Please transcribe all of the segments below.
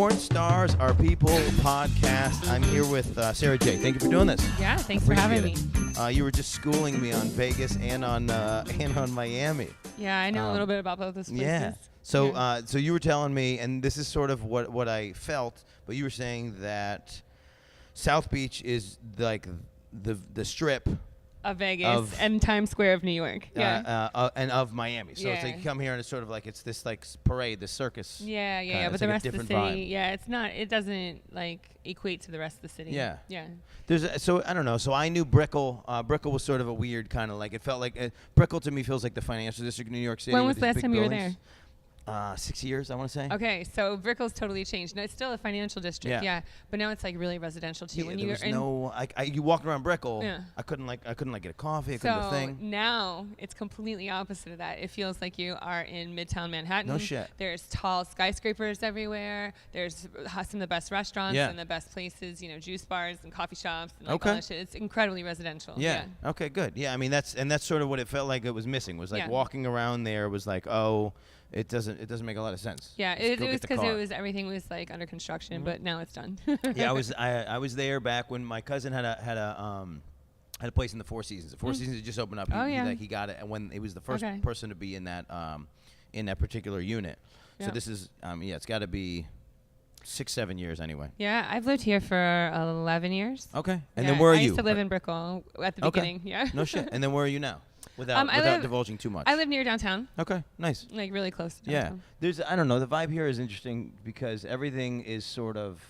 Porn Stars Are People podcast. I'm here with Sarah J. Thank you for doing this. Yeah, thanks for having me. You were just schooling me on Vegas and on Miami. Yeah, I know a little bit about both those places. Yeah. So so you were telling me, and this is sort of what I felt, but you were saying that South Beach is like the strip of Vegas and Times Square of New York. Yeah. And of Miami. So it's like you come here and it's sort of like it's this like parade, the circus. Yeah. But the rest of the city, vibe. It doesn't like equate to the rest of the city. Yeah. Yeah. So I don't know. So I knew Brickell. Brickell was sort of a weird kind of like, it felt like Brickell to me feels like the financial district of New York City. When was the last time you were there? 6 years, I want to say. Okay, so Brickell's totally changed. No, it's still a financial district, but now it's like really residential too. When you walked around Brickell, I couldn't get a coffee. I couldn't do a thing. So now it's completely opposite of that. It feels like you are in Midtown Manhattan. No shit. There's tall skyscrapers everywhere. There's some of the best restaurants and the best places. You know, juice bars and coffee shops and like all that shit. It's incredibly residential. Yeah. Okay. Good. Yeah. I mean that's sort of what it felt like it was missing. Was like walking around there was like, oh. It doesn't make a lot of sense. Yeah, it was because everything was like under construction, but now it's done. Yeah, I was there back when my cousin had a place in the Four Seasons. The Four Seasons had just opened up. He got it, and when he was the first person to be in that particular unit. So this is it's got to be 6-7 years anyway. Yeah, I've lived here for 11 years. Okay, and then where are you? I used to live in Brickell at the beginning. Yeah. No shit. And then where are you now? Without divulging too much. I live near downtown. Okay, nice. Like really close to downtown. Yeah. I don't know, the vibe here is interesting because everything is sort of,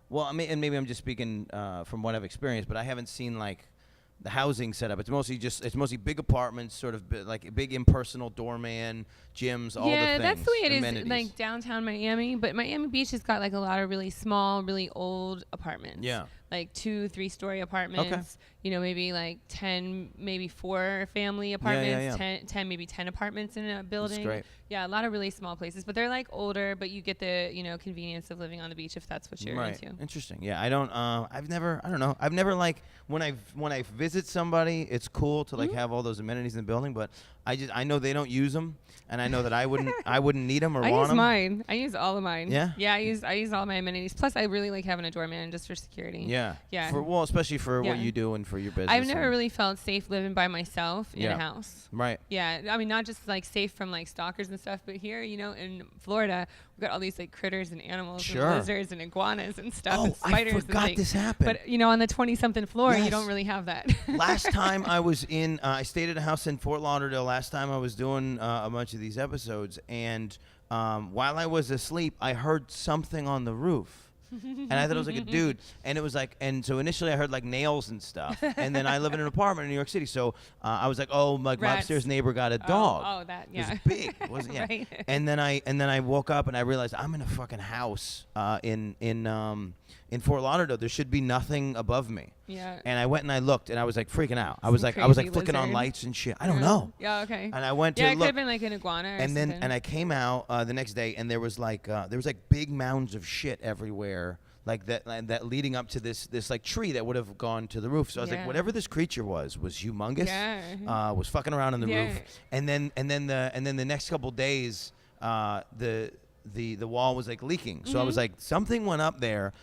well, I mean, and maybe I'm just speaking from what I've experienced, but I haven't seen like the housing setup. It's mostly big apartments, sort of like big impersonal doorman, gyms, all the things. Yeah, that's the way it amenities. is like downtown Miami, but Miami Beach has got like a lot of really small, really old apartments. Yeah. Like 2-3 story apartments. Okay. You know, maybe like 10, maybe 4 family apartments. Yeah. 10, maybe 10 apartments in a building. That's great. Yeah, a lot of really small places, but they're like older, but you get the, convenience of living on the beach if that's what you're into. Interesting. Yeah, I've never like when I visit somebody, it's cool to like have all those amenities in the building, but I know they don't use them, and I know that I wouldn't need them or want them. I use mine. I use all of mine. Yeah. Yeah, I use all my amenities. Plus, I really like having a doorman just for security. Yeah. Yeah. Especially for what you do and for your business. I've never really felt safe living by myself in a house. Right. Yeah. I mean, not just like safe from like stalkers and stuff, but here, in Florida, we've got all these like critters and animals and lizards and iguanas and stuff and spiders. I forgot this happened. But on the 20-something floor, you don't really have that. Last time I was I stayed at a house in Fort Lauderdale. Last time I was doing a bunch of these episodes, and while I was asleep, I heard something on the roof. And I thought it was like a dude, and it was like, and so initially I heard like nails and stuff, and then I live in an apartment in New York City, so I was like, oh, like my upstairs neighbor got a dog. Oh, that, yeah. It was big, wasn't it? Right. And then I woke up and I realized I'm in a fucking house in Fort Lauderdale. There should be nothing above me. Yeah. And I went and I looked, and I was like freaking out. I was like flicking on lights and shit. I don't know. Yeah. Okay. And I went to look. it Could have been like an iguana. And then I came out the next day, and there was like big mounds of shit everywhere. Like that leading up to this like tree that would have gone to the roof. So I was like, whatever this creature was humongous. Yeah. Was fucking around on the roof. And then the next couple days, the wall was like leaking. So I was like, something went up there,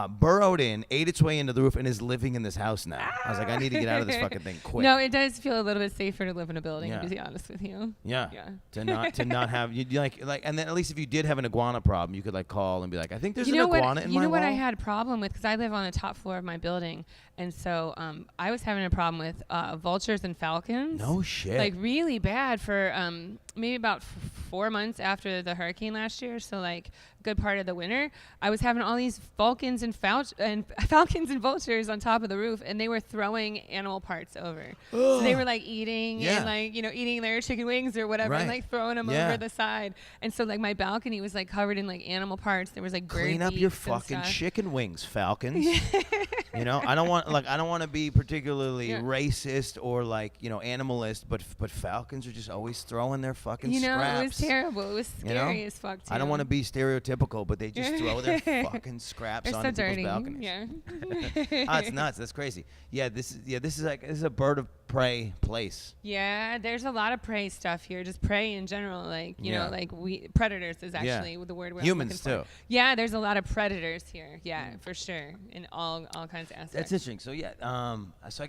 burrowed in, ate its way into the roof, and is living in this house now. I was like, I need to get out of this fucking thing quick. No, it does feel a little bit safer to live in a building, to be honest with you. Yeah. To not have you like, and then at least if you did have an iguana problem, you could like call and be like, I think there's an iguana in my wall. You know what I had a problem with, because I live on the top floor of my building, and so I was having a problem with vultures and falcons. No shit. Like really bad for maybe about 4 months after the hurricane last year. So like a good part of the winter, I was having all these falcons and vultures on top of the roof, and they were throwing animal parts over. So they were like eating and like eating their chicken wings or whatever, and like throwing them over the side. And so like my balcony was like covered in like animal parts. There was like bird clean up beaks your and fucking stuff. chicken wings, falcons. I don't want to be particularly racist or like animalist, but falcons are just always throwing their fucking scraps. It was terrible. It was scary as fuck too. I don't want to be stereotypical, but they just throw their fucking scraps onto people's balconies. Yeah. It's nuts. That's crazy. This is a bird of prey place. Yeah, there's a lot of prey stuff here. Just prey in general, like you know, like predators is actually the word we're humans looking too. for. Yeah, there's a lot of predators here. Yeah, for sure, in all kinds of aspects. That's interesting. So yeah, so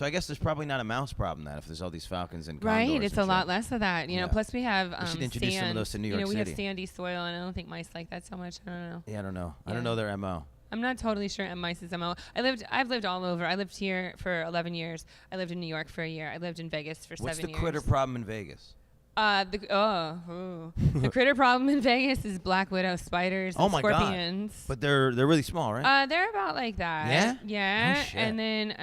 I guess there's probably not a mouse problem if there's all these falcons and condors. Right, it's a lot less of that. You know, plus we have we should introduce sand. some of those to New York we City. have sandy soil, and I don't think mice like that so much. I don't know. Yeah, I don't know. Yeah. I don't know their MO. I'm not totally sure mice's MO. I've lived all over. I lived here for 11 years. I lived in New York for a year. I lived in Vegas for 7 years. What's the critter problem in Vegas? The critter problem in Vegas is black widow spiders and scorpions. God. But they're really small, right? They're about like that. Yeah? Yeah. Oh, shit. And then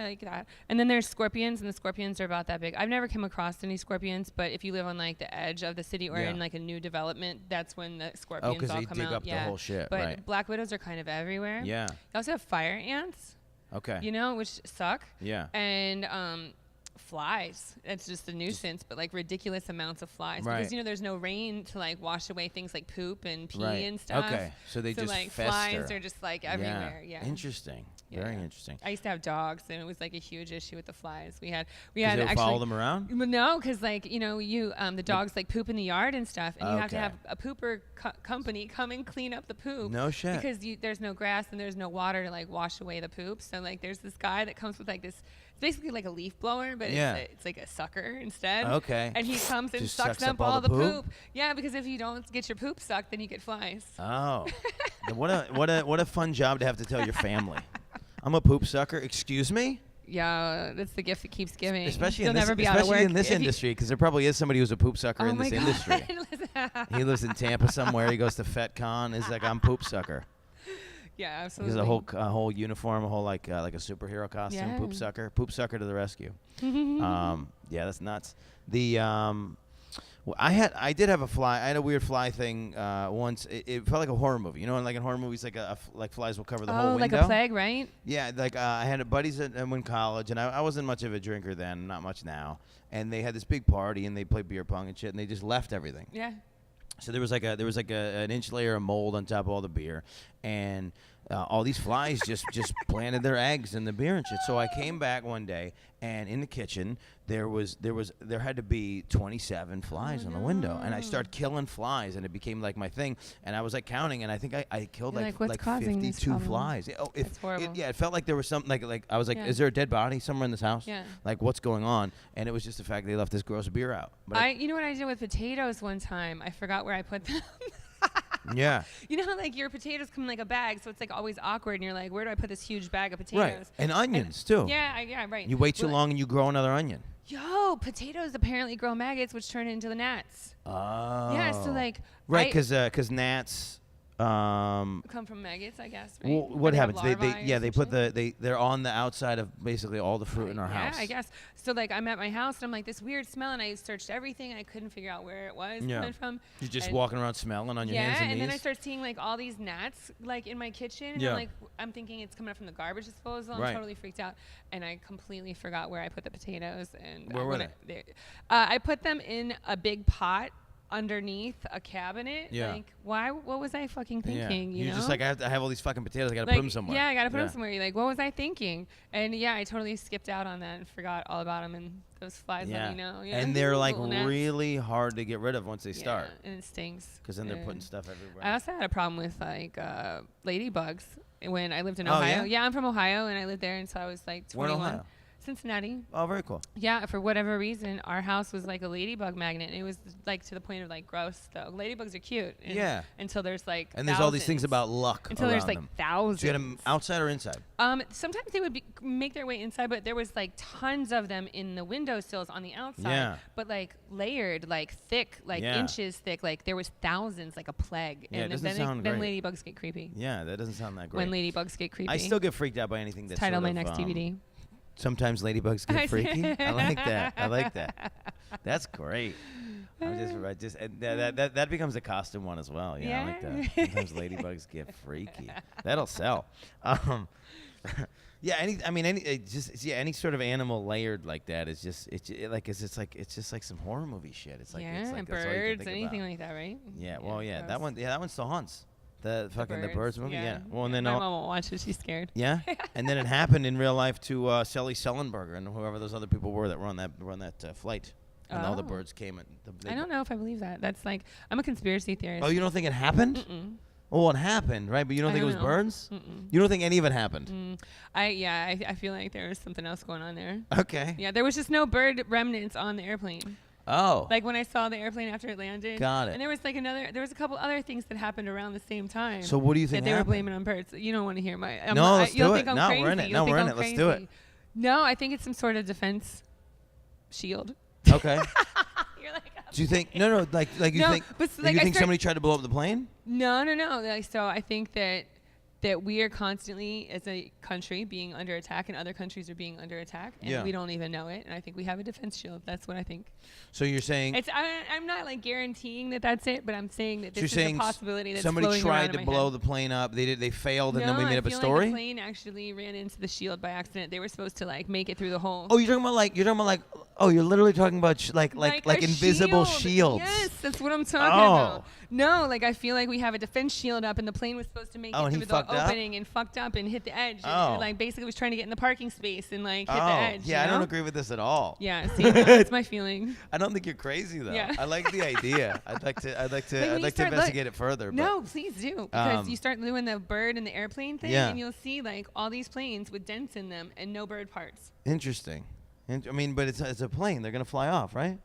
like that. And then there's scorpions, and the scorpions are about that big. I've never come across any scorpions, but if you live on like the edge of the city or in like a new development, that's when the scorpions all come out. Oh, because they dig up the whole shit, but right. black widows are kind of everywhere. Yeah. You also have fire ants. Okay. You know, which suck. Yeah. And flies. It's just a nuisance, but like ridiculous amounts of flies. Right. Because, you know, there's no rain to like wash away things like poop and pee Right. and stuff. Okay. So they just like fester. flies are just like everywhere. Yeah. Interesting. Yeah. Very interesting. I used to have dogs, and it was like a huge issue with the flies. We had They actually follow them around? No, because like you know the dogs like poop in the yard and stuff, and you have to have a pooper company come and clean up the poop. No shit. Because there's no grass and there's no water to like wash away the poop. So like there's this guy that comes with like this. It's basically like a leaf blower, but it's like a sucker instead. Okay. And he comes and Just sucks up all the poop. Yeah, because if you don't get your poop sucked, then you get flies. Oh. what a fun job to have to tell your family. I'm a poop sucker. Excuse me? Yeah, that's the gift that keeps giving. Especially You'll in this, never be out of work in this if you- industry, because there probably is somebody who's a poop sucker in my this God. industry. He lives in Tampa somewhere. He goes to FetCon. He's like, I'm poop sucker. Yeah, He absolutely. has a whole uniform, a whole like a superhero costume. Yeah. Poop sucker to the rescue. Yeah, that's nuts. The I did have a fly. I had a weird fly thing once. It felt like a horror movie. You know, like in horror movies, like flies will cover the whole window. Oh, like a plague, right? Yeah, like I had buddies in college, and I wasn't much of a drinker then, not much now. And they had this big party, and they played beer pong and shit, and they just left everything. Yeah. So there was an inch layer of mold on top of all the beer, and all these flies just planted their eggs in the beer and shit. So I came back one day, and in the kitchen there had to be 27 flies on the window, and I started killing flies, and it became like my thing. And I was like counting, and I think I killed like what's causing this 52 problem? flies. That's horrible. It felt like there was something like I was like, Yeah. is there a dead body somewhere in this house? Yeah. Like what's going on? And it was just the fact they left this gross beer out. But You know what I did with potatoes one time? I forgot where I put them. yeah. You know how like your potatoes come in like a bag, so it's like always awkward, and you're like, where do I put this huge bag of potatoes? Right. And onions too. Yeah, right. You wait too Well, long and you grow another onion. Yo, potatoes apparently grow maggots, which turn into the gnats. Oh. Yeah, so like right, because gnats. Come from maggots, I guess. Right? Well, what Or have happens? They put larvae they're on the outside of basically all the fruit in our house. Yeah, I guess. So like I'm at my house and I'm like this weird smell, and I searched everything and I couldn't figure out where it was coming from. You're just And- walking around smelling on your hands and and knees. then I start seeing like all these gnats like in my kitchen, and Yeah. I'm thinking it's coming up from the garbage disposal. I'm Right. totally freaked out, and I completely forgot where I put the potatoes. And Where were I put them in a big pot underneath a cabinet. Yeah. Like why? What was I fucking Yeah. thinking? You You're know? just like, I have all these fucking potatoes. I gotta Like, put them somewhere. Yeah, I gotta put them somewhere. You're like, what was I thinking? And yeah, I totally skipped out on that and forgot all about them. And those flies let me know. Yeah. And they're like Little gnats. really hard to get rid of once they Yeah, start. and it stings. Because then they're putting And stuff everywhere. I also had a problem with like ladybugs when I lived in Oh, Ohio. yeah? I'm from Ohio, and I lived there until I was like Where in 21. Ohio? Cincinnati. Oh, very cool. Yeah, for whatever reason, our house was like a ladybug magnet. And it was like to the point of like gross though. Ladybugs are cute. And Yeah. Until there's like And there's all these things thousands. about luck Until there's around like them. thousands. Do you get them outside or inside? Sometimes they would make their way inside, but there was like tons of them in the windowsills on the outside. Yeah. But like layered, like thick, like Yeah. inches thick. Like there was thousands, like a plague. Yeah, it and doesn't then, sound then great. ladybugs get creepy. Yeah, that doesn't sound that great. When ladybugs get creepy. I still get freaked out by anything that's Title sort my of, next DVD. Sometimes ladybugs get freaky. I like that. I like that. That's great. I just and that becomes a costume one as well. Yeah, I like that. Sometimes ladybugs get freaky. That'll sell. Yeah, any sort of animal layered like that is just it's just like some horror movie shit. It's like yeah, it's like and that's all you can birds, think anything about. like that, right? Yeah, well, yeah, that one still haunts. The fucking the birds movie. Yeah. Well, and then my mom won't watch it. She's scared. Yeah. And then it happened in real life to Sally Sullenberger and whoever those other people were that were on that flight. And all the birds came. I don't know if I believe that. That's like I'm a conspiracy theorist. Oh, you don't think it happened? Mm-mm. Oh, it happened, right? But you don't think it was birds? Mm-mm. You don't think any of it happened? I feel like there was something else going on there. Okay. Yeah, there was just no bird remnants on the airplane. Oh. Like when I saw the airplane after it landed. Got it. And there was a couple other things that happened around the same time. So what do you think that they happened? were blaming on birds? You don't want to hear my. No, let's you'll do think it. I'm No, crazy. we're in it. You'll No, think we're in I'm it. Let's do it. crazy. No, I think it's some sort of defense shield. Okay. You're like, do you think? No. Like you No, think? but You think somebody tried to blow up the plane? No. Like, so I think that we are constantly, as a country, being under attack, and other countries are being under attack, and we don't even know it. And I think we have a defense shield. That's what I think. So you're saying I'm not like guaranteeing that that's it, but I'm saying that this is a possibility that's somebody floating tried around to in my blow head. the plane up. They failed, and then we made up a Like story. the plane actually ran into the shield by accident. They were supposed to like make it through the hole. Oh, you're talking about like. Oh, you're literally talking about like a invisible shield. shields. Yes, that's what I'm talking about. No, like I feel like we have a defense shield up, and the plane was supposed to make it through the opening and fucked up and hit the edge. And like basically was trying to get in the parking space and like hit the edge. Yeah, I don't agree with this at all. Yeah, see, that's my feeling. I don't think you're crazy though. Yeah. I like the idea. I'd like to investigate it further. No, please do, because you start doing the bird and the airplane thing, and you'll see like all these planes with dents in them and no bird parts. Interesting. I mean, but it's a plane. They're gonna fly off, right?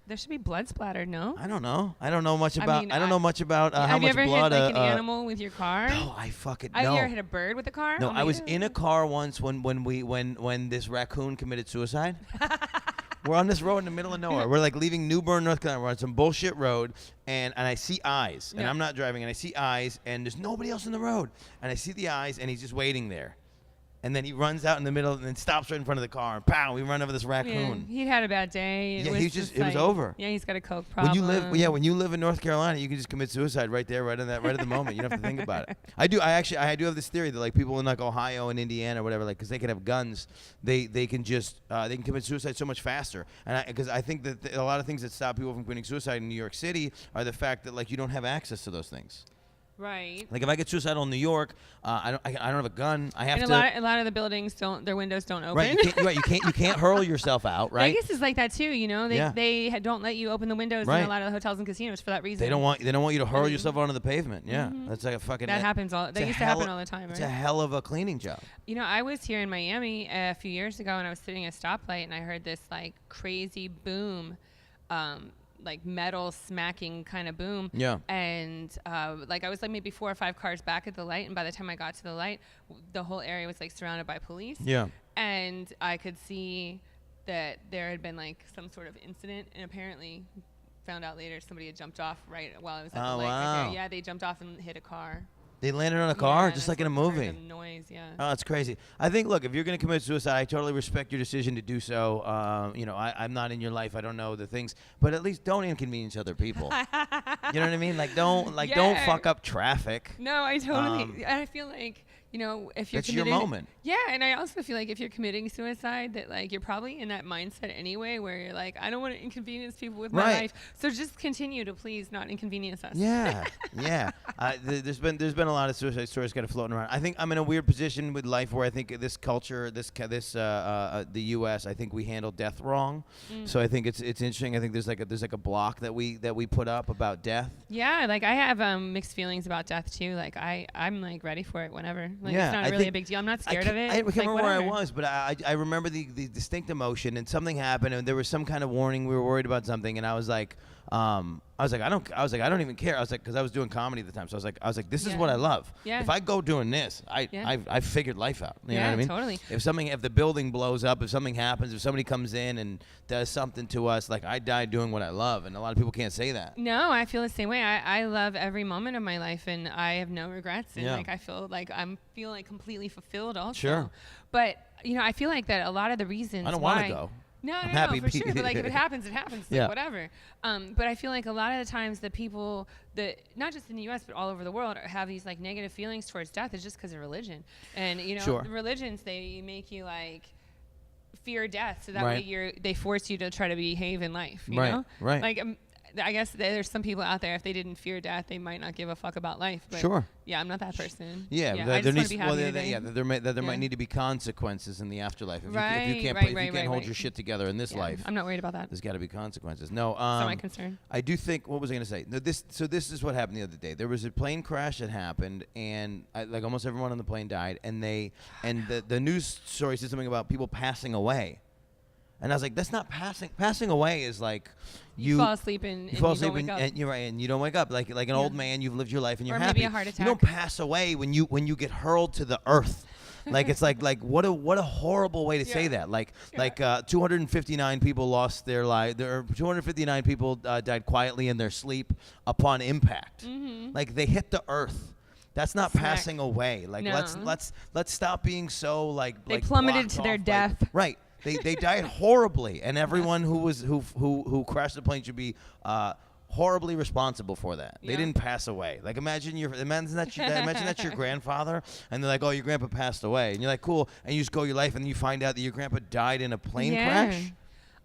There should be blood splattered, no? I don't know. I don't know much about. mean, I don't know much about how much blood. Have you ever hit like an animal with your car? No, I fucking no. Have you ever hit a bird with a car? No, I was in a car once when this raccoon committed suicide. We're on this road in the middle of nowhere. We're like leaving New Bern, North Carolina. We're on some bullshit road, and I see eyes, and I'm not driving, and I see eyes, and there's nobody else in the road, and I see the eyes, and he's just waiting there. And then he runs out in the middle and then stops right in front of the car. And pow, we run over this raccoon. Yeah, he'd had a bad day. It was over. Yeah, he's got a coke problem. When you live in North Carolina, you can just commit suicide right there, right at the moment. You don't have to think about it. I do have this theory that like people in like Ohio and Indiana or whatever, like because they can have guns, they can just they can commit suicide so much faster. And because I think that a lot of things that stop people from committing suicide in New York City are the fact that like you don't have access to those things. Right. Like if I get suicidal in New York, I don't have a gun. I have to. A lot of the buildings their windows don't open. Right. You can't hurl yourself out. Right. Vegas is like that too. You know, they don't let you open the windows in a lot of the hotels and casinos for that reason. They don't want you to hurl yourself onto the pavement. Yeah, that's like a fucking. That happens all. That used to happen all the time. Right? It's a hell of a cleaning job. You know, I was here in Miami a few years ago, and I was sitting at a stoplight, and I heard this like crazy boom. Like metal smacking kind of boom. Yeah. And like I was like maybe 4 or 5 cars back at the light, and by the time I got to the light, the whole area was like surrounded by police. Yeah. And I could see that there had been like some sort of incident, and apparently found out later somebody had jumped off right while I was at the light. Wow. Right there. Yeah, they jumped off and hit a car. They landed on a car, just like in a movie. The noise, yeah. Oh, that's crazy. I think, look, if you're going to commit suicide, I totally respect your decision to do so. I'm not in your life. I don't know the things, but at least don't inconvenience other people. You know what I mean? Like, don't fuck up traffic. No, I totally. I feel like, you know, if you're that's your moment. Yeah, and I also feel like if you're committing suicide, that like you're probably in that mindset anyway, where you're like, I don't want to inconvenience people with my life, so just continue to please not inconvenience us. Yeah, yeah. There's been a lot of suicide stories kind of floating around. I think I'm in a weird position with life where I think this culture, the U.S., I think we handle death wrong. So I think it's interesting. I think there's like a block that we put up about death. Yeah, like I have mixed feelings about death too. Like I'm like ready for it whenever. Like it's not really a big deal. I'm not scared of it. I can't remember where I was, but I remember the distinct emotion, and something happened, and there was some kind of warning. We were worried about something, and I was like, I don't even care. I was like, because I was doing comedy at the time, so I was like, this is what I love. Yeah. If I go doing this, I figured life out. You know what I mean? Totally. If the building blows up, if something happens, if somebody comes in and does something to us, like I died doing what I love, and a lot of people can't say that. No, I feel the same way. I love every moment of my life, and I have no regrets, and like I feel like completely fulfed also. Sure. But you know, I feel like that a lot of the reasons I don't want to go. No, happy for sure. But like, if it happens, it happens. Like, yeah. Whatever. But I feel like a lot of the times the people that, not just in the U.S., but all over the world, have these like negative feelings towards death is just because of religion. And you know, the religions, they make you like fear death, so that way they force you to try to behave in life. You know, right. Like I guess there's some people out there, if they didn't fear death, they might not give a fuck about life. But Sure. Yeah, I'm not that person. Yeah, I just want to be happy today. there might need to be consequences in the afterlife. If you can't hold your shit together in this life, I'm not worried about that. there's got to be consequences. No, It's not my concern. I do think. What was I going to say? No, this is what happened the other day. There was a plane crash that happened, and like almost everyone on the plane died. And the news story said something about people passing away. And I was like, that's not passing. Passing away is like you fall asleep and you don't wake up. And you're right, and you don't wake up. Like an old man, you've lived your life and you're or happy. Maybe a heart attack. You don't pass away when you get hurled to the earth. Like it's like what a horrible way to say that. Like 259 people lost their life. 259 people died quietly in their sleep upon impact. Mm-hmm. Like they hit the earth. That's not passing away. Like no. let's stop being so like they plummeted to their death. Right. They died horribly, and everyone who crashed the plane should be horribly responsible for that. They didn't pass away. Like imagine that's your grandfather, and they're like, oh, your grandpa passed away, and you're like, cool, and you just go your life, and then you find out that your grandpa died in a plane crash.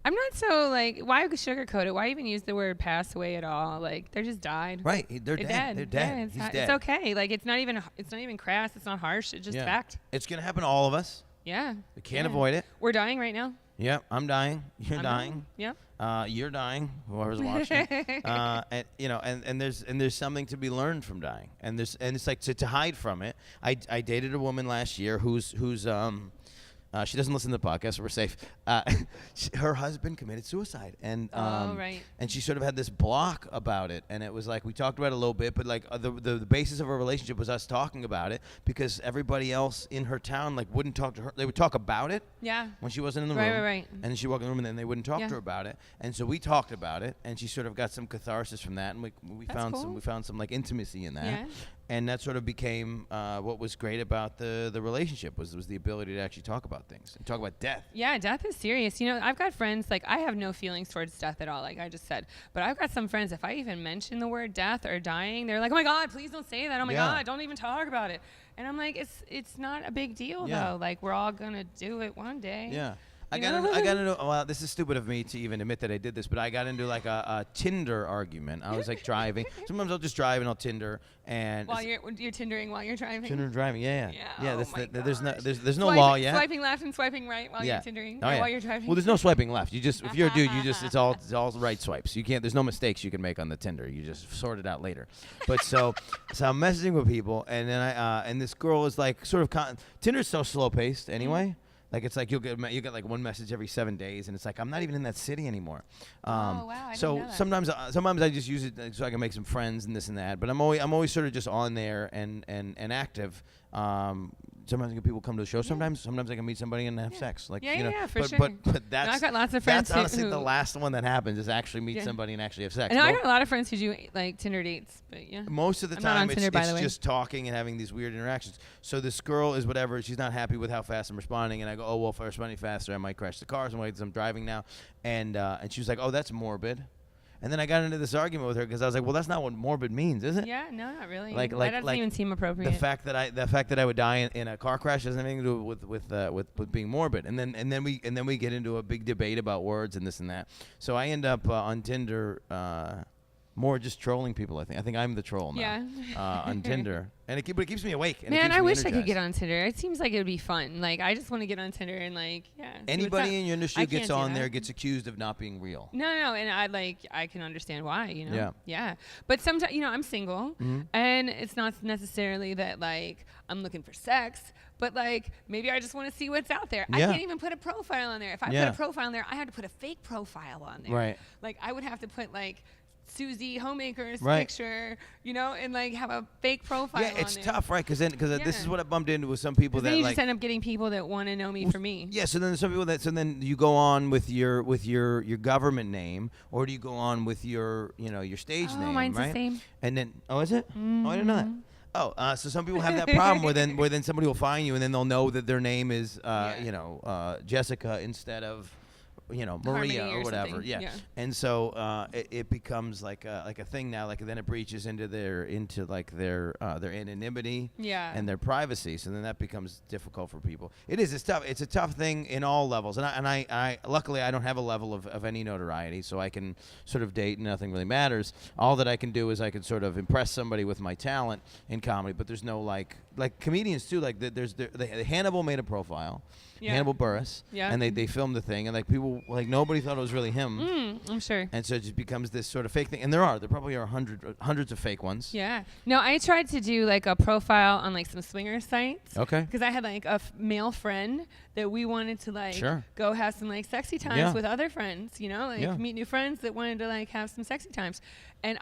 I'm not so like, why sugarcoat it? Why even use the word pass away at all? Like they just died. Right, they're dead. They're dead. Yeah, He's dead. It's okay. Like it's not even crass. It's not harsh. It's just fact. It's gonna happen to all of us. Yeah. We can't avoid it. We're dying right now. Yeah, I'm dying. You're dying. Yeah. You're dying. Whoever's watching. And there's something to be learned from dying. And it's like to hide from it. I dated a woman last year who's she doesn't listen to the podcast, so we're safe. Her husband committed suicide, and and she sort of had this block about it. And it was like we talked about it a little bit, but like the basis of our relationship was us talking about it because everybody else in her town like wouldn't talk to her. They would talk about it. Yeah. When she wasn't in the room. Right. And then she walked in the room, and then they wouldn't talk to her about it. And so we talked about it, and she sort of got some catharsis from that, and we found some like intimacy in that. Yeah. And that sort of became what was great about the relationship was the ability to actually talk about things and talk about death. Yeah, death is serious. You know, I've got friends, like I have no feelings towards death at all, like I just said. But I've got some friends, if I even mention the word death or dying, they're like, oh my God, please don't say that. Oh my God, don't even talk about it. And I'm like, it's not a big deal though. Like we're all gonna do it one day. Yeah. I got into well, this is stupid of me to even admit that I did this, but I got into like a Tinder argument. I was like driving. Sometimes I'll just drive and I'll Tinder and while you're Tindering while you're driving. Tinder driving, yeah. There's no swiping, law yet. Swiping left and swiping right while you're Tindering while you're driving. Well, there's no swiping left. You just if you're a dude, it's all right swipes. You can't. There's no mistakes you can make on the Tinder. You just sort it out later. But so I'm messaging with people, and then and this girl is like sort of Tinder's so slow paced anyway. Like it's like you get like one message every 7 days, and it's like I'm not even in that city anymore. Wow! I so didn't know that. sometimes I just use it so I can make some friends and this and that. But I'm always sort of just on there and active. Sometimes people come to the show. Sometimes I can meet somebody and have sex. Like for sure. But that's I've got lots of friends. That's honestly the last one that happens is actually meet somebody and actually have sex. And I got a lot of friends who do like Tinder dates, but yeah. Most of the I'm not on time Tinder, by the it's way. just talking and having these weird interactions. So this girl is whatever. She's not happy with how fast I'm responding, and I go, oh well, if I respond faster, I might crash the car. So I'm driving now, and she was like, oh, that's morbid. And then I got into this argument with her because I was like, well, that's not what morbid means, is it? Yeah, no, not really. Like that doesn't even seem appropriate. The fact that I would die in a car crash doesn't have anything to do with being morbid. And then we get into a big debate about words and this and that. So I end up on Tinder more just trolling people. I think I'm the troll now. On Tinder, and but it keeps me awake. And man, I wish I could get on Tinder. It seems like it would be fun. Like I just want to get on Tinder and anybody in your industry who gets on there gets accused of not being real. No, and I can understand why. You know. Yeah. But sometimes I'm single, and it's not necessarily that like I'm looking for sex. But like maybe I just want to see what's out there. I can't even put a profile on there. If I put a profile on there, I had to put a fake profile on there. Right. Like I would have to put like Susie Homemaker's picture, and like have a fake profile. Yeah, it's on tough, right? Because this is what I bumped into with some people that then you like. Just end up getting people that want to know me for me. Yeah, so then there's some people that then you go on with your government name, or do you go on with your your stage name, mine's right? the same. And then is it? Oh, I didn't know that. Oh, so some people have that problem where then somebody will find you and then they'll know that their name is Jessica instead of Maria Harmony or whatever. something. Yeah. Yeah. And so it becomes like a thing now. Like then it breaches into their anonymity Yeah. and their privacy. So then that becomes difficult for people. It's tough. It's a tough thing in all levels. And I luckily I don't have a level of any notoriety, so I can sort of date and nothing really matters. All that I can do is I can sort of impress somebody with my talent in comedy, but there's no like comedians too. Like Hannibal made a profile. Yeah. Hannibal Buress, Yeah. and they filmed the thing, and like people, like nobody thought it was really him, I'm sure. and so it just becomes this sort of fake thing. And there probably are hundreds of fake ones. Yeah. No, I tried to do like a profile on like some swinger sites. Okay. Because I had like a male friend that we wanted to like Sure. go have some like sexy times Yeah. with other friends, like meet new friends that wanted to like have some sexy times. And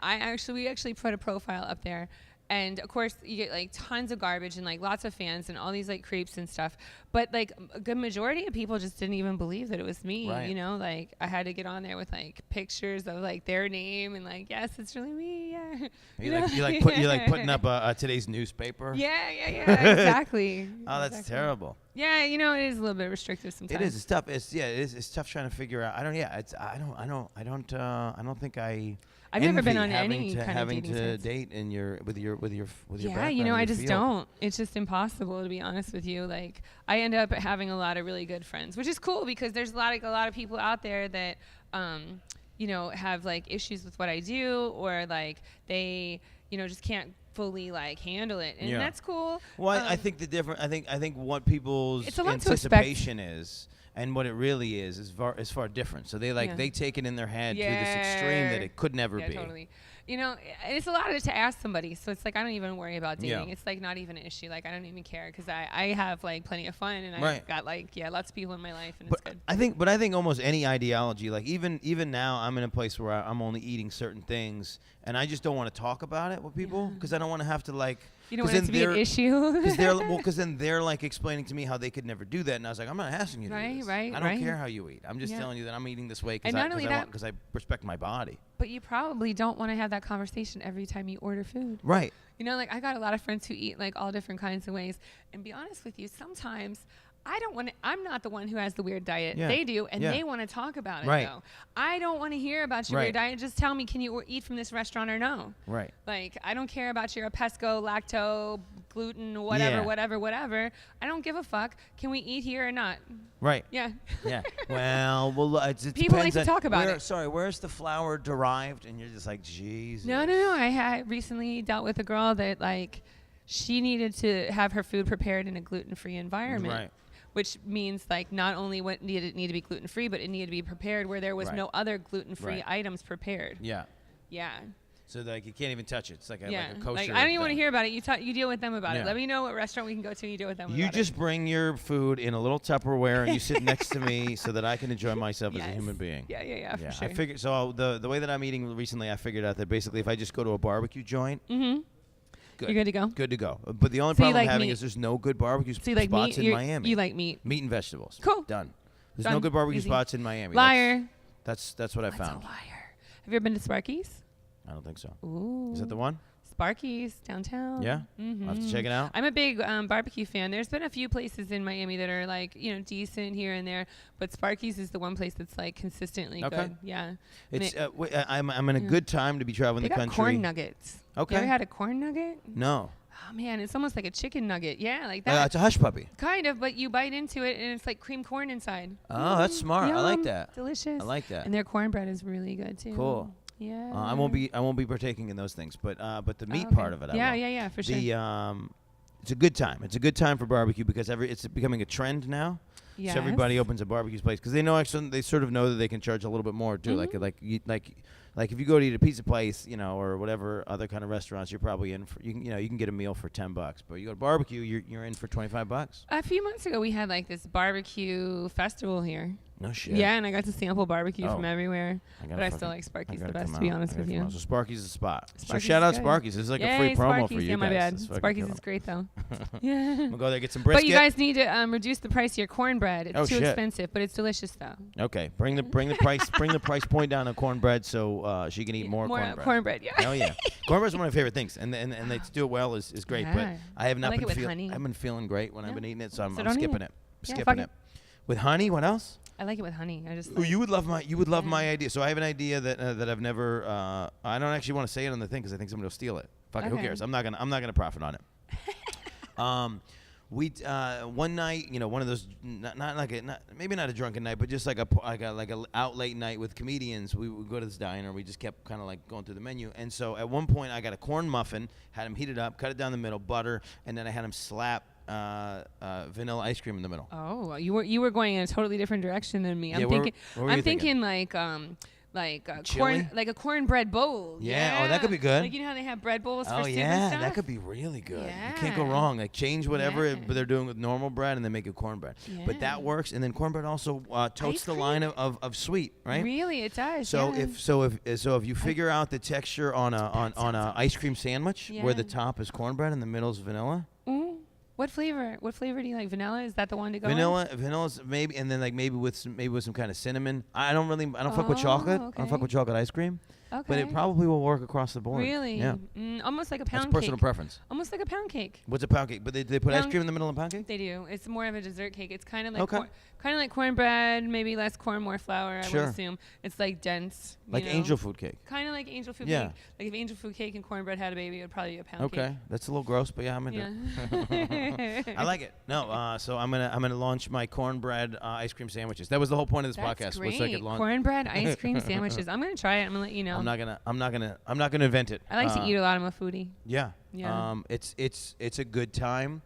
we actually put a profile up there. And of course you get like tons of garbage and like lots of fans and all these like creeps and stuff. But like a good majority of people just didn't even believe that it was me. Right. Like I had to get on there with like pictures of like their name and like, yes, it's really me. Yeah. You putting up today's newspaper. Yeah, exactly. Oh, that's Exactly. terrible. Yeah, it is a little bit restrictive sometimes. It is. It's tough. It's tough trying to figure out. I don't think I. I've never been envy on any kind of having dating to sites. date with your Yeah, background. I your just field. don't. It's just impossible, to be honest with you. Like, I end up having a lot of really good friends, which is cool because there's a lot of people out there that, have like issues with what I do, or like they, just can't fully like handle it, and that's cool. Well, I think I think what people's It's a lot to anticipation is. And what it really is far different. So they take it in their head to this extreme that it could never be. Yeah, totally. It's a lot to ask somebody. So it's like I don't even worry about dating. Yeah. It's like not even an issue. Like I don't even care because I have like plenty of fun and Right. I've got like lots of people in my life and But it's good. I think almost any ideology, like even now, I'm in a place where I'm only eating certain things, and I just don't want to talk about it with people because I don't want to have to like. You don't want it to be an issue. Because then they're like explaining to me how they could never do that, and I was like, I'm not asking you to do this. Right, I don't care how you eat. I'm just telling you that I'm eating this way because I respect my body. But you probably don't want to have that conversation every time you order food. Right. Like I got a lot of friends who eat like all different kinds of ways. And be honest with you, sometimes I'm not the one who has the weird diet. Yeah. They do, and Yeah. they want to talk about it, Right. though. I don't want to hear about your Right. weird diet. Just tell me, can you eat from this restaurant or no? Right. Like, I don't care about your pesco, lacto, gluten, whatever, Yeah. whatever. I don't give a fuck. Can we eat here or not? Right. Yeah. Yeah. Well, it People like depends to on talk about it. Sorry, where's the flour derived? And you're just like, Jesus. No. I had recently dealt with a girl that, like, she needed to have her food prepared in a gluten-free environment. Right. Which means, like, not only did it need to be gluten-free, but it needed to be prepared where there was no other gluten-free items prepared. Yeah. Yeah. So like you can't even touch it. It's like a kosher. Like, I don't even want to hear about it. You deal with them about Yeah. it. Let me know what restaurant we can go to and you deal with them You about just it. bring your food in a little Tupperware and you sit next to me so that I can enjoy myself as a Yes. human being. Yeah, for sure. I figured so. The way that I'm eating recently, I figured out that basically if I just go to a barbecue joint, Mm-hmm. good. You're good to go? Good to go. But the only So you problem I'm like having meat? is there's no good barbecue So you like spots meat? in Miami. You like meat? Meat and vegetables. Cool. Done. There's Done. no good barbecue Easy. spots in Miami. Liar. That's what I That's found. a liar. Have you ever been to Sparky's? I don't think so. Ooh. Is that the one? Sparky's downtown. Yeah? Mm-hmm. I'll have to check it out. I'm a big barbecue fan. There's been a few places in Miami that are like, decent here and there, but Sparky's is the one place that's like consistently good. Yeah. It's I'm in a good time to be traveling They the got country. corn nuggets. Okay. You ever had a corn nugget? No. Oh man, it's almost like a chicken nugget. Yeah, like that. It's a hush puppy. Kind of, but you bite into it and it's like cream corn inside. Oh, that's smart. I like Yum. that. Delicious. I like that. And their cornbread is really good too. Cool. Yeah. I won't be partaking in those things, but the meat Okay. part of it. I will. Yeah, for sure. It's a good time. It's a good time for barbecue because it's becoming a trend now. Yes. So everybody opens a barbecue place because they know they sort of know that they can charge a little bit more too. Mm-hmm. Like if you go to eat a pizza place, or whatever other kind of restaurants, you're probably in for you can get a meal for $10, but you go to barbecue, you're in for $25. A few months ago, we had like this barbecue festival here. No shit. Yeah, and I got to sample barbecue from Oh. everywhere. But I still fucking- like Sparky's I the gotta best, come to be out. honest I with gotta you. come out. So Sparky's is the spot. So Sparky's shout is out good. Sparky's. This is like a Yay, free promo Sparky's. for you Yeah, my guys. bad. This is fucking Sparky's killer. is great though. I'm Yeah. gonna go there get some brisket. But you guys need to reduce the price of your cornbread. It's Oh, too shit. expensive, but it's delicious though. Okay, bring the price point down on cornbread so she can eat more cornbread. Cornbread, yeah. Hell yeah, cornbread's one of my favorite things, and they do it well is great. But Yeah. I have not like been it with honey. I've been feeling great when I've been eating it, so I'm don't eat skipping it. it. Yeah, Skipping fuck it. it. With honey, what else? I like it with honey. I just. Oh, Like, you would love my idea. So I have an idea that I've never. I don't actually want to say it on the thing because I think somebody will steal it. Fuck it, who Okay. cares? I'm not gonna profit on it. We one night, one of those maybe not a drunken night, but just like a out late night with comedians. We would go to this diner. We just kept kind of like going through the menu. And so at one point, I got a corn muffin, had him heat it up, cut it down the middle, butter, and then I had him slap vanilla ice cream in the middle. Oh, you were going in a totally different direction than me. Yeah, I'm what were you thinking like Chili? like a cornbread bowl. Yeah. Oh, that could be good. Like, you know how they have bread bowls for Oh soup and yeah, stuff? that could be really good. Yeah. You can't go wrong. Like change whatever Yeah. they're doing with normal bread and then make it cornbread. But Yeah. that works. And then cornbread also totes Ice the cream? line of sweet, right? Really, it does. So yeah. if you figure out the texture on a ice cream sandwich where the Yeah. top is cornbread and the middle is vanilla. Ooh. What flavor? What flavor do you like? Vanilla? Is that the one to go? Vanilla's maybe, and then like maybe with some kind of cinnamon. I don't fuck with chocolate. I don't fuck Okay. with chocolate ice cream. Okay. But it probably will work across the board. Really? Yeah. Almost like a That's pound personal cake. preference. Almost like a pound cake. What's a pound cake? But they put ice Pound- cream in the middle of pound cake? They do. It's more of a dessert cake. It's kind of like Okay. kind of like cornbread, maybe less corn, more flour. I Sure. would assume it's like dense. Like angel food cake. Kind of like angel food Yeah. cake. Like if angel food cake and cornbread had a baby, it would probably be a pound Okay, cake. that's a little gross, but yeah, I'm into it. I like it. No, so I'm gonna launch my cornbread ice cream sandwiches. That was the whole point of this That's podcast. great. Was so I could launch. Cornbread ice cream sandwiches. I'm gonna try it. I'm gonna let you know. I'm not gonna invent it. I like to eat a lot. I'm a foodie. Yeah. Yeah. It's a good time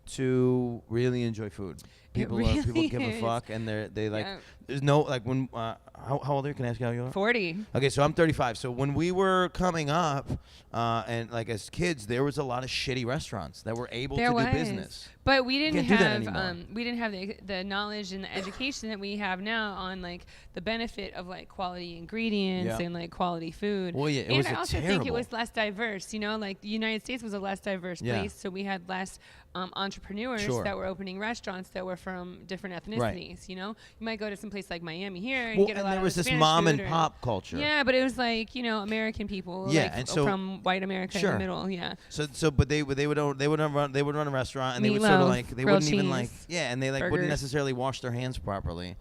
to really enjoy food. People really give a is. fuck, and they like. Yeah. There's no like when. How old are you? Can I ask you how you are? 40. Okay, so I'm 35. So when we were coming up, and like as kids, there was a lot of shitty restaurants that were able to do business. But we didn't Can't do that have anymore. we didn't have the knowledge and the education that we have now on like the benefit of like quality ingredients Yeah. and like quality food. Well, yeah, it and was I also think terrible. it was less diverse. Like the United States was a less diverse Yeah. place, so we had less entrepreneurs Sure. that were opening restaurants that were from different ethnicities. You might go to some place like Miami here and Well, get a and lot there of was the this Spanish mom food and pop culture. Yeah, but it was like American people. Yeah, like, and so- from white America in Sure. the middle. Yeah. But they would run a restaurant and they would sort of Meatloaf, like they grilled wouldn't even like cheese, and they like wouldn't burgers. necessarily wash their hands properly,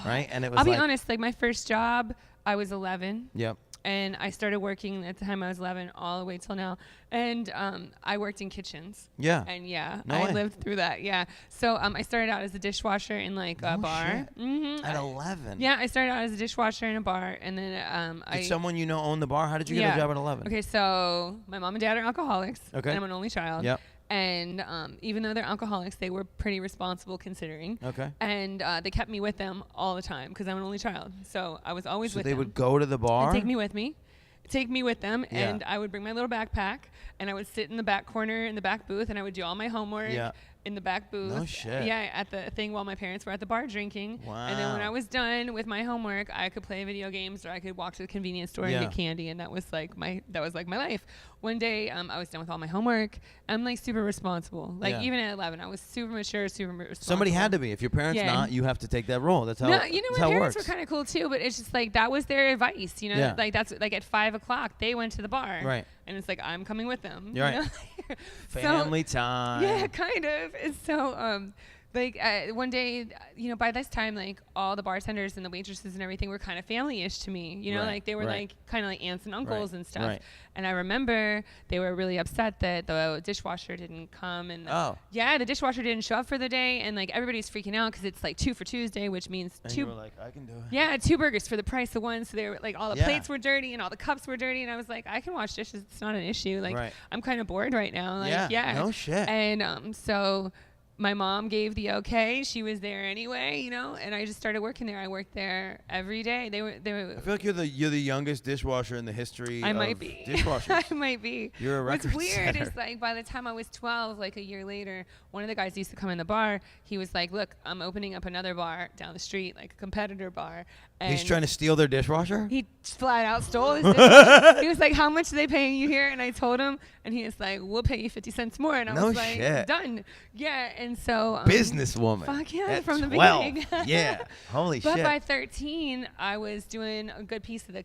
right? And it was I'll be like, honest, like my first job, I was 11. Yep. And I started working at the time I was 11 all the way till now. And I worked in kitchens. Yeah. And yeah, No I way. lived through that. Yeah. So I started out as a dishwasher in like a No bar. shit. Mm-hmm. At 11. Yeah, I started out as a dishwasher in a bar, and then Did someone own the bar? How did you get Yeah. a job at 11? Okay, so my mom and dad are alcoholics. Okay. And I'm an only child. Yep. And even though they're alcoholics, they were pretty responsible considering. Okay. And they kept me with them all the time because I'm an only child. So I was always So with they them. would go to the bar. And take me with them, Yeah. and I would bring my little backpack, and I would sit in the back corner in the back booth, and I would do all my homework Yeah. in the back booth. No shit. Yeah, at the thing while my parents were at the bar drinking. Wow. And then when I was done with my homework, I could play video games or I could walk to the convenience store Yeah. and get candy, and that was like my life. One day, I was done with all my homework. I'm like super responsible. Like Yeah. even at 11, I was super mature, super responsible. Somebody had to be. If your parents Yeah. not, you have to take that role. That's how. No, that's my how it parents works. were kind of cool too, but it's just like that was their advice, Yeah. Like that's like at 5 o'clock they went to the bar, Right. And it's like I'm coming with them. You're you right. know? Family time. Yeah, kind of. And so like one day, by this time, like all the bartenders and the waitresses and everything were kind of family-ish to me. Right, Like they were right. like kind of like aunts and uncles Right, and stuff. right. And I remember they were really upset that the dishwasher didn't come and Oh. yeah, the dishwasher didn't show up for the day, and like everybody's freaking out because it's like 2 for Tuesday, which means And two. you were like, I can do it. Yeah, 2 burgers for the price of one. So they were like all the Yeah. plates were dirty and all the cups were dirty, and I was like, I can wash dishes. It's not an issue. Like Right. I'm kind of bored right now. Like yeah. No shit. And so my mom gave the okay. She was there anyway, and I just started working there. I worked there every day. They were. I feel like you're the youngest dishwasher in the history I of might be. dishwashers. I might be. You're a record What's weird setter. is like by the time I was 12, like a year later, one of the guys used to come in the bar. He was like, "Look, I'm opening up another bar down the street, like a competitor bar." And He's trying to steal their dishwasher? he flat out stole his dishwasher. He was like, "How much are they paying you here?" And I told him, and he was like, "We'll pay you 50 cents more." And I No was like, shit. "Done." Yeah, and so Businesswoman. Fuck yeah, At from the 12. beginning. Yeah. Holy But shit. by 13, I was doing a good piece of the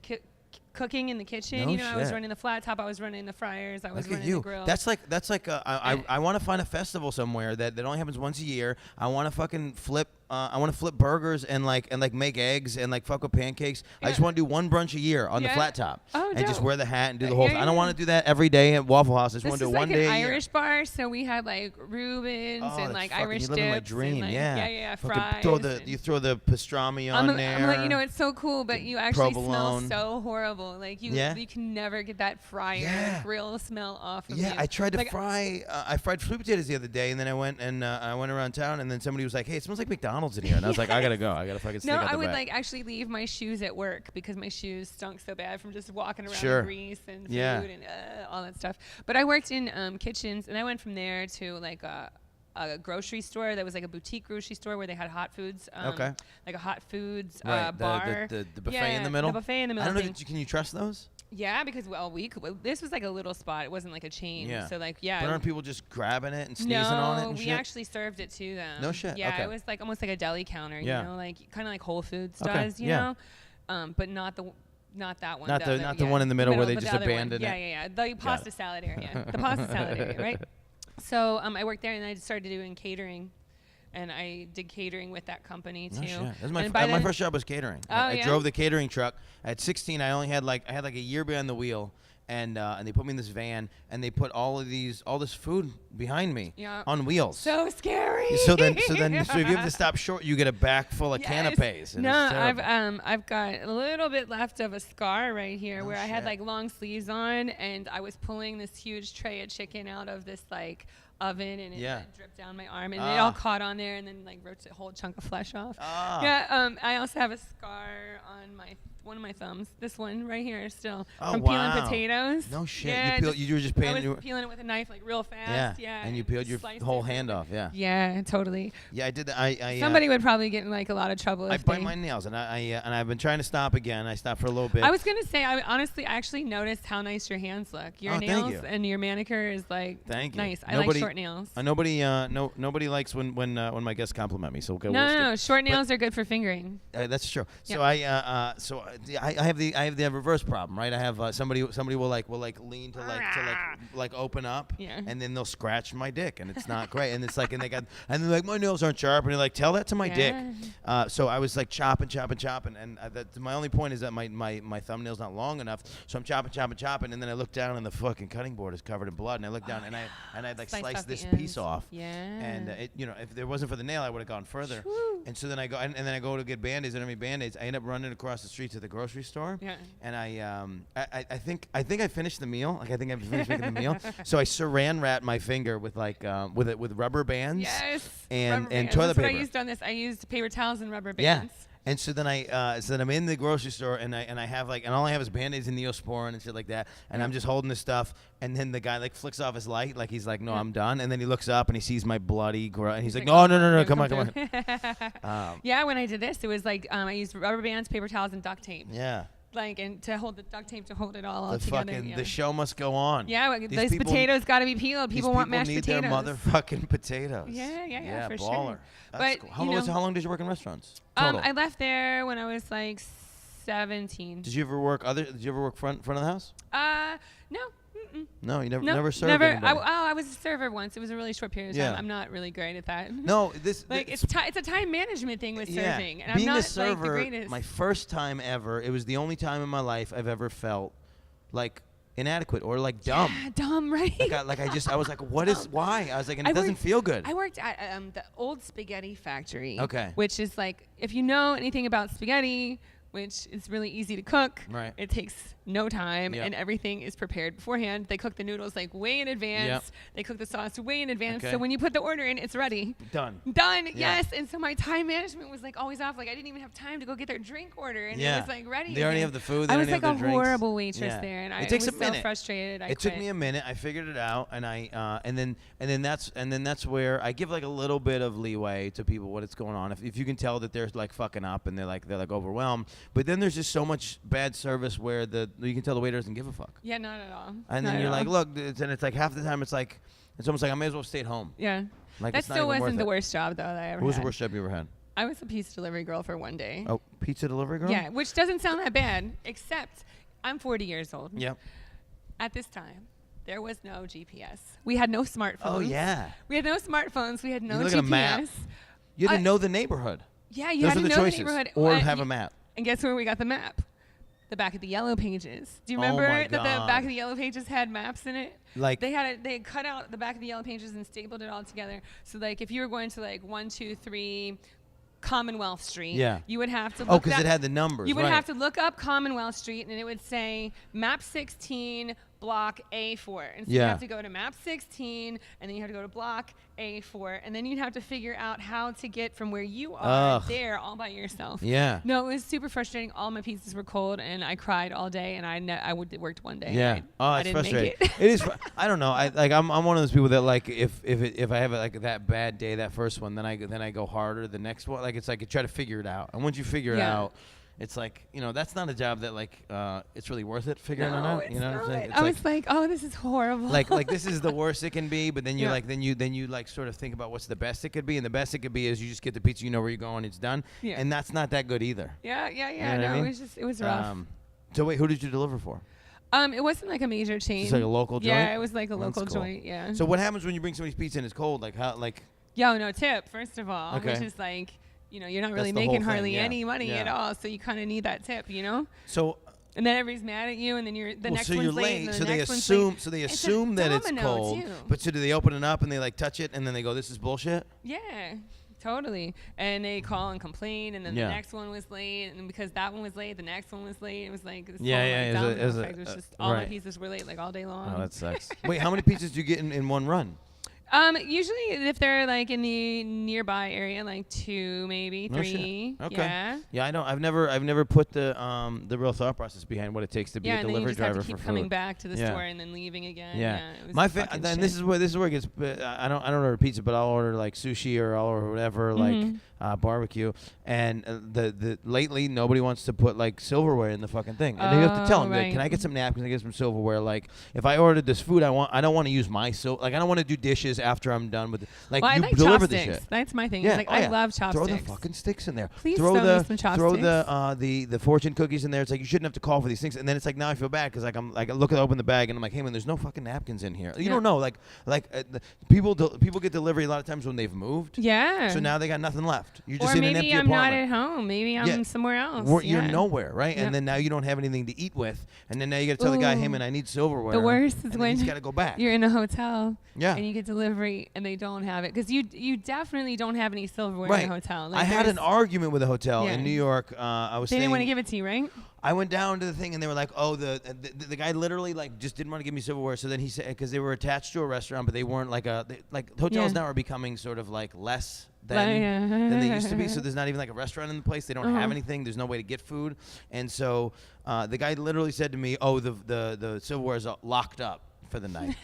cooking in the kitchen. No I was shit. running the flat top. I was running the fryers. I was Look at running you. the grill. That's like I want to find a festival somewhere that only happens once a year. I want to fucking flip flip burgers and like make eggs and like fuck with pancakes. I just want to do one brunch a year on the flat top. Oh, and just dope. wear the hat and do the whole thing. I don't want to do that every day at Waffle House. I just want to do one day a year. This is like an Irish bar, so we had like Reubens and like Irish dips. You live in my dream, and, like, yeah. Fries. You throw the pastrami on there. I'm like, you know, it's so cool, but you actually provolone. smell so horrible. Like you can never get that fryer grill smell off of you. Yeah, I tried to fry. I fried sweet potatoes the other day, and then I went around town, and then somebody was like, "Hey, it smells like McDonald's in here," and I was like, "I gotta go. I gotta fucking sneak out the back." No, I would like actually leave my shoes at work because my shoes stunk so bad from just walking around in grease and food and all that stuff. But I worked in kitchens, and I went from there to like a grocery store that was like a boutique grocery store where they had hot foods. Like a hot foods bar. The buffet in the middle. The buffet in the middle. I don't know. Can you trust those? Yeah, because this was like a little spot. It wasn't like a chain. Yeah. So like But aren't people just grabbing it and sneezing on it and shit? No, we actually served it to them. No shit. Yeah, okay. it was like almost like a deli counter. You know, like kind of like Whole Foods Okay. does. You know, but not that one. Not the one in the middle where they just abandoned it. Yeah. The pasta salad area. The pasta salad area, right? So I worked there and I started doing catering. And I did catering with that company too. That was my first job was catering. I drove the catering truck. At 16, I had like a year behind the wheel, and they put me in this van, and they put all this food behind me on wheels. So scary. So if you have to stop short, you get a back full of canapes. And no, I've got a little bit left of a scar right here where I had like long sleeves on, and I was pulling this huge tray of chicken out of this like oven, and it dripped down my arm, and it all caught on there, and then like ripped a whole chunk of flesh off. I also have a scar on one of my thumbs. This one right here still from peeling potatoes. No shit. Yeah, you were just peeling. I was peeling it with a knife like real fast. Yeah. And you peeled your whole hand off. Yeah. Yeah, totally. Yeah, I did that. Somebody would probably get in like a lot of trouble. I bite my nails, and I've been trying to stop again. I stopped for a little bit. I was gonna say, I actually noticed how nice your hands look. Your nails and your manicure is like nice. I like short nails. Nobody likes when my guests compliment me. So no, short nails are good for fingering. That's true. So I have the reverse problem, right? I have somebody will lean to open up, and then they'll scratch my dick, and it's not great. And it's like, and they're like, my nails aren't sharp, and you're like, tell that to my dick. So I was like chopping, and my only point is that my thumbnail's not long enough, so I'm chopping, and then I look down, and the fucking cutting board is covered in blood, and I look down, and I like sliced this piece off. Yeah. And if it wasn't for the nail, I would have gone further. Woo. And so then I go to get Band-Aids. I don't have Band-Aids. I end up running across the street to the grocery store. Yeah. And I think I finished the meal. Like I think I finished making the meal. So I saran wrapped my finger with with rubber bands. Yes. And bands. toilet That's paper. What I used on this. I used paper towels and rubber bands. Yeah. And so then I'm in the grocery store, and I have and all I have is Band-Aids and Neosporin and shit like that, and I'm just holding this stuff, and then the guy like flicks off his light, like he's like, no, I'm done, and then he looks up and he sees my bloody and he's like, no, come on. Yeah, when I did this, it was like I used rubber bands, paper towels, and duct tape. Yeah. Like, and to hold the duct tape to hold it all together. The show must go on. Yeah, those potatoes got to be peeled. People want mashed potatoes. Need their motherfucking potatoes. Yeah, for baller. sure. That's cool. How long did you work in restaurants? Total. I left there when I was like 17. Did you ever work front of the house? No. No, you never served anybody. I was a server once. It was a really short period of time. I'm not really great at that. No, it's a time management thing with serving, and being I'm not a server, like the greatest. My first time ever, it was the only time in my life I've ever felt like inadequate or like dumb. Yeah, dumb, right? I was like, why? I was like, and it doesn't feel good. I worked at the old spaghetti factory. Okay. Which is like, if you know anything about spaghetti, which is really easy to cook. Right. It takes no time, and everything is prepared beforehand. They cook the noodles like way in advance. Yep. They cook the sauce way in advance. Okay. So when you put the order in, it's ready. Done. Yes. And so my time management was like always off. Like I didn't even have time to go get their drink order, and it was like ready. They already have the food. I was like a horrible waitress there, and it takes was so frustrated. It took me a minute. I figured it out, and and then that's where I give like a little bit of leeway to people what it's going on. If you can tell that they're like fucking up and they're like overwhelmed, but then there's just so much bad service where you can tell the waiter doesn't give a fuck. Yeah, not at all. And then you're like, look, and it's like half the time it's almost like I may as well have stayed home. Yeah. Like that still wasn't the worst job though that I ever had. What was the worst job you ever had? I was a pizza delivery girl for one day. Oh, pizza delivery girl? Yeah, which doesn't sound that bad, except I'm 40 years old. Yep. At this time, there was no GPS. We had no smartphones. Oh, yeah. We had no smartphones. We had no GPS. At a map. You had to know the neighborhood. Yeah, you Those had are to the know choices. the neighborhood. Or have a map. And guess where we got the map? The back of the Yellow Pages. Do you Oh remember my that the God. back of the Yellow Pages had maps in it? Like They had cut out the back of the Yellow Pages and stapled it all together. So like if you were going to like 123 Commonwealth Street, you would have to look because it had the numbers. You would right. have to look up Commonwealth Street, and it would say map 16, block A4. And so you have to go to map 16, and then you have to go to block A4, and then you'd have to figure out how to get from where you are there all by yourself. Yeah. No, it was super frustrating. All my pizzas were cold, and I cried all day, and I worked one day. Yeah. I It's didn't frustrating. make it. It is. I don't know. I'm one of those people that like if I have like that bad day, that first one, then I go harder the next one. Like it's like you try to figure it out, and once you figure it out. It's like, that's not a job that like it's really worth it figuring it out. You know what I'm saying? I was like, oh, this is horrible. Like this is the worst it can be, but then you then you like sort of think about what's the best it could be, and the best it could be is you just get the pizza, you know where you're going, it's done, and that's not that good either. Yeah. You know what I mean? It was rough. So wait, who did you deliver for? It wasn't like a major chain. Just like a local joint? Yeah, it was like a local That's cool. joint. Yeah. So what happens when you bring somebody's pizza and it's cold? Like how like? Yo, no tip. First of all, Okay. which is like. You're not really That's the making whole hardly thing, any money at all, so you kind of need that tip, So. And then everybody's mad at you, and then the next one's you're late. And So the they next assume. one's late. So they It's a assume that it's domino, cold. too. But so do they open it up and they like touch it and then they go, "This is bullshit." Yeah, totally. And they call and complain, and then the next one was late, and because that one was late, the next one was late. It was like this whole like, domino effect. It was just all my pizzas were late like all day long. Oh, that sucks. Wait, how many pizzas do you get in one run? Usually if they're like in the nearby area, like 2, maybe 3. Okay. Yeah. Yeah, I know. I've never put the real thought process behind what it takes to be a and then delivery you just driver have to keep for coming food. back to the store and then leaving again. Yeah. It was My fucking then shit. this is where it gets. I don't order pizza, but I'll order like sushi or I'll order whatever like barbecue. And the lately nobody wants to put like silverware in the fucking thing. And you have to tell them, like, can I get some napkins? Can I get some silverware? Like if I ordered this food, I don't want to use my I don't want to do dishes after I'm done with it. Like I you like deliver the chopsticks. shit. That's my thing. Yeah. Like I love chopsticks. Throw the fucking sticks in there. Please throw throw the me some chopsticks. throw the fortune cookies in there. It's like you shouldn't have to call for these things. And then it's like now I feel bad because like I'm like I open the bag and I'm like, hey man, there's no fucking napkins in here. You don't know people get delivery a lot of times when they've moved. Yeah. So now they got nothing left. You're just or in an maybe empty I'm not apartment. at home. Maybe I'm somewhere else. You're nowhere, right? And then now you don't have anything to eat with. And then now you got to tell the guy, hey man, I need silverware. The worst is and when he's got to go back. You're in a hotel. Yeah. And you get delivery and they don't have it because you definitely don't have any silverware in a hotel. Like I had an argument with a hotel in New York. They didn't want to give it to you, right? I went down to the thing and they were like, "Oh, the guy literally like just didn't want to give me silverware." So then he said because they were attached to a restaurant, but they weren't like hotels now are becoming sort of like less than they used to be. So there's not even like a restaurant in the place. They don't have anything. There's no way to get food. And so the guy literally said to me, "Oh, the silverware is locked up for the night."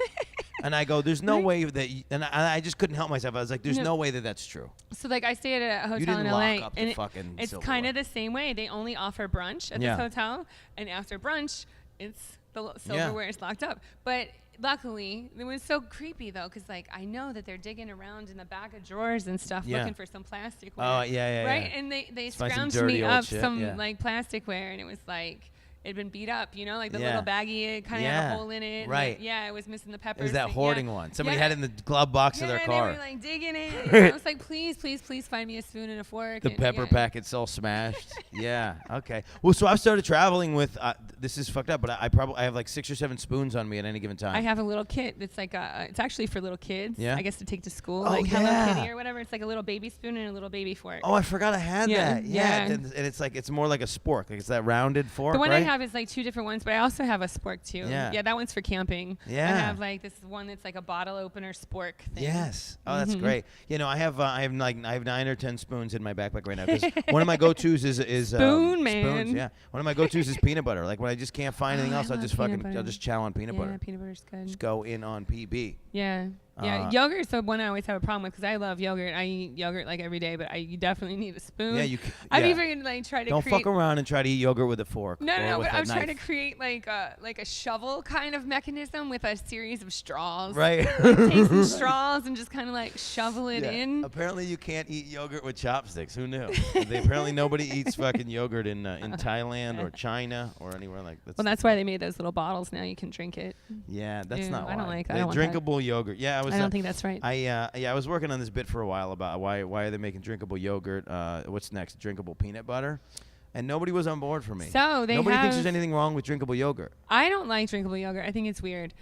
And I go, there's no way that, and I just couldn't help myself. I was like, there's no way that that's true. So like I stayed at a hotel You didn't in lock LA, up and the fucking it's silverware. kind of the same way. They only offer brunch at this hotel, and after brunch, it's the silverware is locked up. But luckily, it was so creepy though, because like I know that they're digging around in the back of drawers and stuff looking for some plasticware. Oh yeah. Right, and they scrounged dirty me old up shit, some like plasticware, and it was like. It'd been beat up, like the little baggie, it kind of had a hole in it. Right. It was missing the peppers. It was that hoarding one. Somebody had it in the glove box of their car. They were like digging it. I was like, please find me a spoon and a fork. The pepper packet's all smashed. Yeah. Okay. Well, so I've started traveling with. This is fucked up, but I have like 6 or 7 spoons on me at any given time. I have a little kit that's like it's actually for little kids. Yeah. I guess to take to school, Oh, like Hello Kitty or whatever. It's like a little baby spoon and a little baby fork. Oh, I forgot I had that. Yeah. And it's more like a spork. Like it's that rounded fork. The one right? I have is like 2 different ones, but I also have a spork too. Yeah. That one's for camping. Yeah. I have like this one that's like a bottle opener spork thing. Yes. Oh, that's great. I have 9 or 10 spoons in my backpack right now because one of my go-tos is Spoon man. Spoons, yeah. One of my go-tos is peanut butter. Like when I just can't find anything else, I'll just chow on peanut butter. Yeah, peanut butter's good. Just go in on PB. Yeah. Yogurt's the one I always have a problem with because I love yogurt. I eat yogurt like every day, but you definitely need a spoon. Yeah, I've even like tried to Don't fuck around and try to eat yogurt with a fork. No, but I'm trying to create like a shovel kind of mechanism with a series of straws. Right. Like, take some straws and just kind of like shovel it in. Apparently you can't eat yogurt with chopsticks. Who knew? Apparently nobody eats fucking yogurt in Thailand or China or anywhere like that. Well, that's why they made those little bottles. Now you can drink it. Yeah, that's not why. I don't like that. Drinkable yogurt. Yeah, I was. I don't think that's right. I was working on this bit for a while about why are they making drinkable yogurt? What's next? Drinkable peanut butter, and nobody was on board for me. So nobody thinks there's anything wrong with drinkable yogurt. I don't like drinkable yogurt. I think it's weird.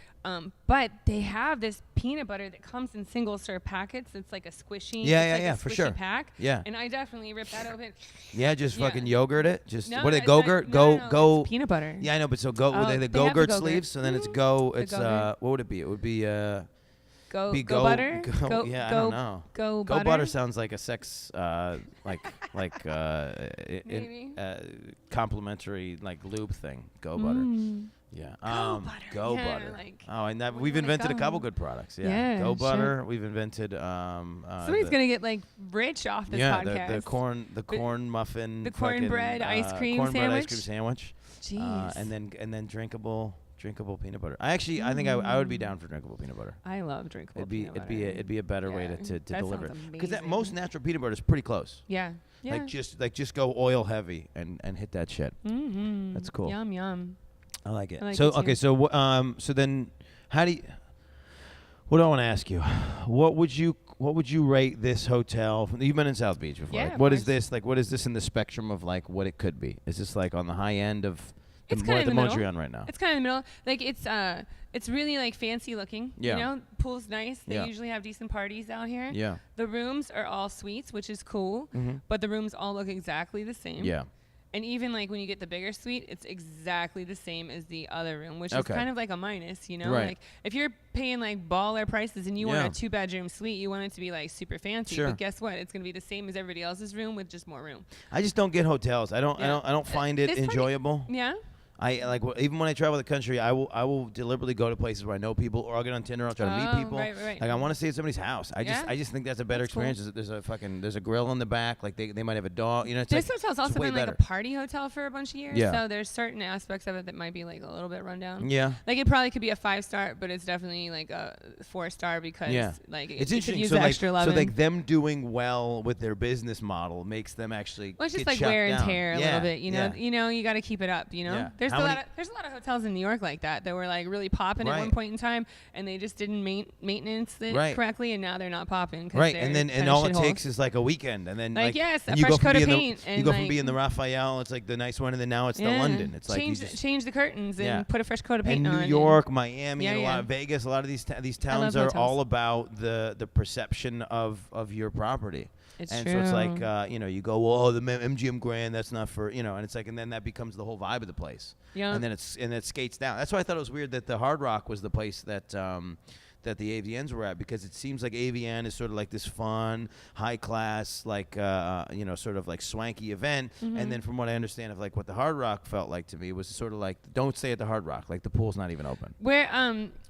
But they have this peanut butter that comes in single serve packets. It's like a squishy. For sure. Pack. Yeah. And I definitely rip that open. Yeah, just fucking yogurt it. Just No, what are they? it's Go-gurt? not- Go. It's peanut butter. Yeah, I know, but so go. Oh, the they have the Go-gurt Go-gurt. sleeves. So then it's go. The It's Go-gurt. what would it be? It would be Go be butter. Go, yeah, I don't know. Go Go butter. butter sounds like a sex Maybe. complimentary like lube thing. Go butter. Yeah. Go butter. Go Yeah, butter. like, We've invented a couple good products. Yeah. Go sure. butter. We've invented. Somebody's gonna get like rich off this podcast. the corn muffin. The cornbread ice cream cornbread sandwich. ice cream sandwich. Jeez. And then drinkable peanut butter. I think I would be down for drinkable peanut butter. I love drinkable peanut butter. It'd be a better way Yeah, to that deliver it, sounds because that amazing. most natural peanut butter is pretty close. Yeah. Yeah. Just go oil heavy and hit that shit. Mm-hmm. That's cool. Yum yum. I like it. I like So it too. okay, so then how do you? What do I want to ask you? What would you rate this hotel? You've been in South Beach before. Yeah, Like, of what is course. this like? What is this in the spectrum of like what it could be? Is this like on the high end of It's the kinda in the most middle. you're on right now? It's kind of in the middle. Like it's really like fancy looking. Yeah. You know, pool's nice. They Yeah. usually have decent parties out here. Yeah. The rooms are all suites, which is cool. But the rooms all look exactly the same. Yeah. And even like when you get the bigger suite, it's exactly the same as the other room, which Okay. is kind of like a minus, you know? Right. Like if you're paying like baller prices and you Yeah. want a 2-bedroom suite, you want it to be like super fancy. Sure. But guess what? It's gonna be the same as everybody else's room with just more room. I just don't get hotels. I don't find it There's plenty- enjoyable. Yeah. I like even when I travel the country, I will deliberately go to places where I know people, or I'll get on Tinder. I'll try to meet people. Right. Like I want to stay at somebody's house. I just think that's a better That's cool. experience. There's a grill in the back. Like they might have a dog. You know, it's This like, hotel's also way been like better. a party hotel for a bunch of years. Yeah. So there's certain aspects of it that might be like a little bit run down. Yeah. Like it probably could be a 5-star, but it's definitely like a 4-star because like It's it could interesting. use So the like, extra loving. them doing well with their business model makes them actually. Well, it's just get like shut wear and down. tear a Yeah, little bit, you know. yeah. You know, you got to keep it up. You know, Yeah. there's How a many- lot of hotels in New York like that were like really popping at one Right. point in time, and they just didn't maintenance it Right. correctly, and now they're not popping. Right, and all it takes is like a weekend, and then Like, yes, a and you fresh go from coat of being paint you and, go from like- being the Raphael, it's like the nice one, and then now it's the London. It's like you just, change the curtains and Yeah. put a fresh coat of paint and on. New York, Miami, Yeah, and a yeah. lot of Vegas, a lot of these towns love are hotels. all about the perception of your property. It's and true. so it's like you go, well, the MGM Grand, that's not for and it's like, and then that becomes the whole vibe of the place. Yeah. And then it skates down. That's why I thought it was weird that the Hard Rock was the place that that the AVNs were at, because it seems like AVN is sort of like this fun, high class, like sort of like swanky event. And then from what I understand of like what the Hard Rock felt like to me was sort of like, don't stay at the Hard Rock, like the pool's not even open. Where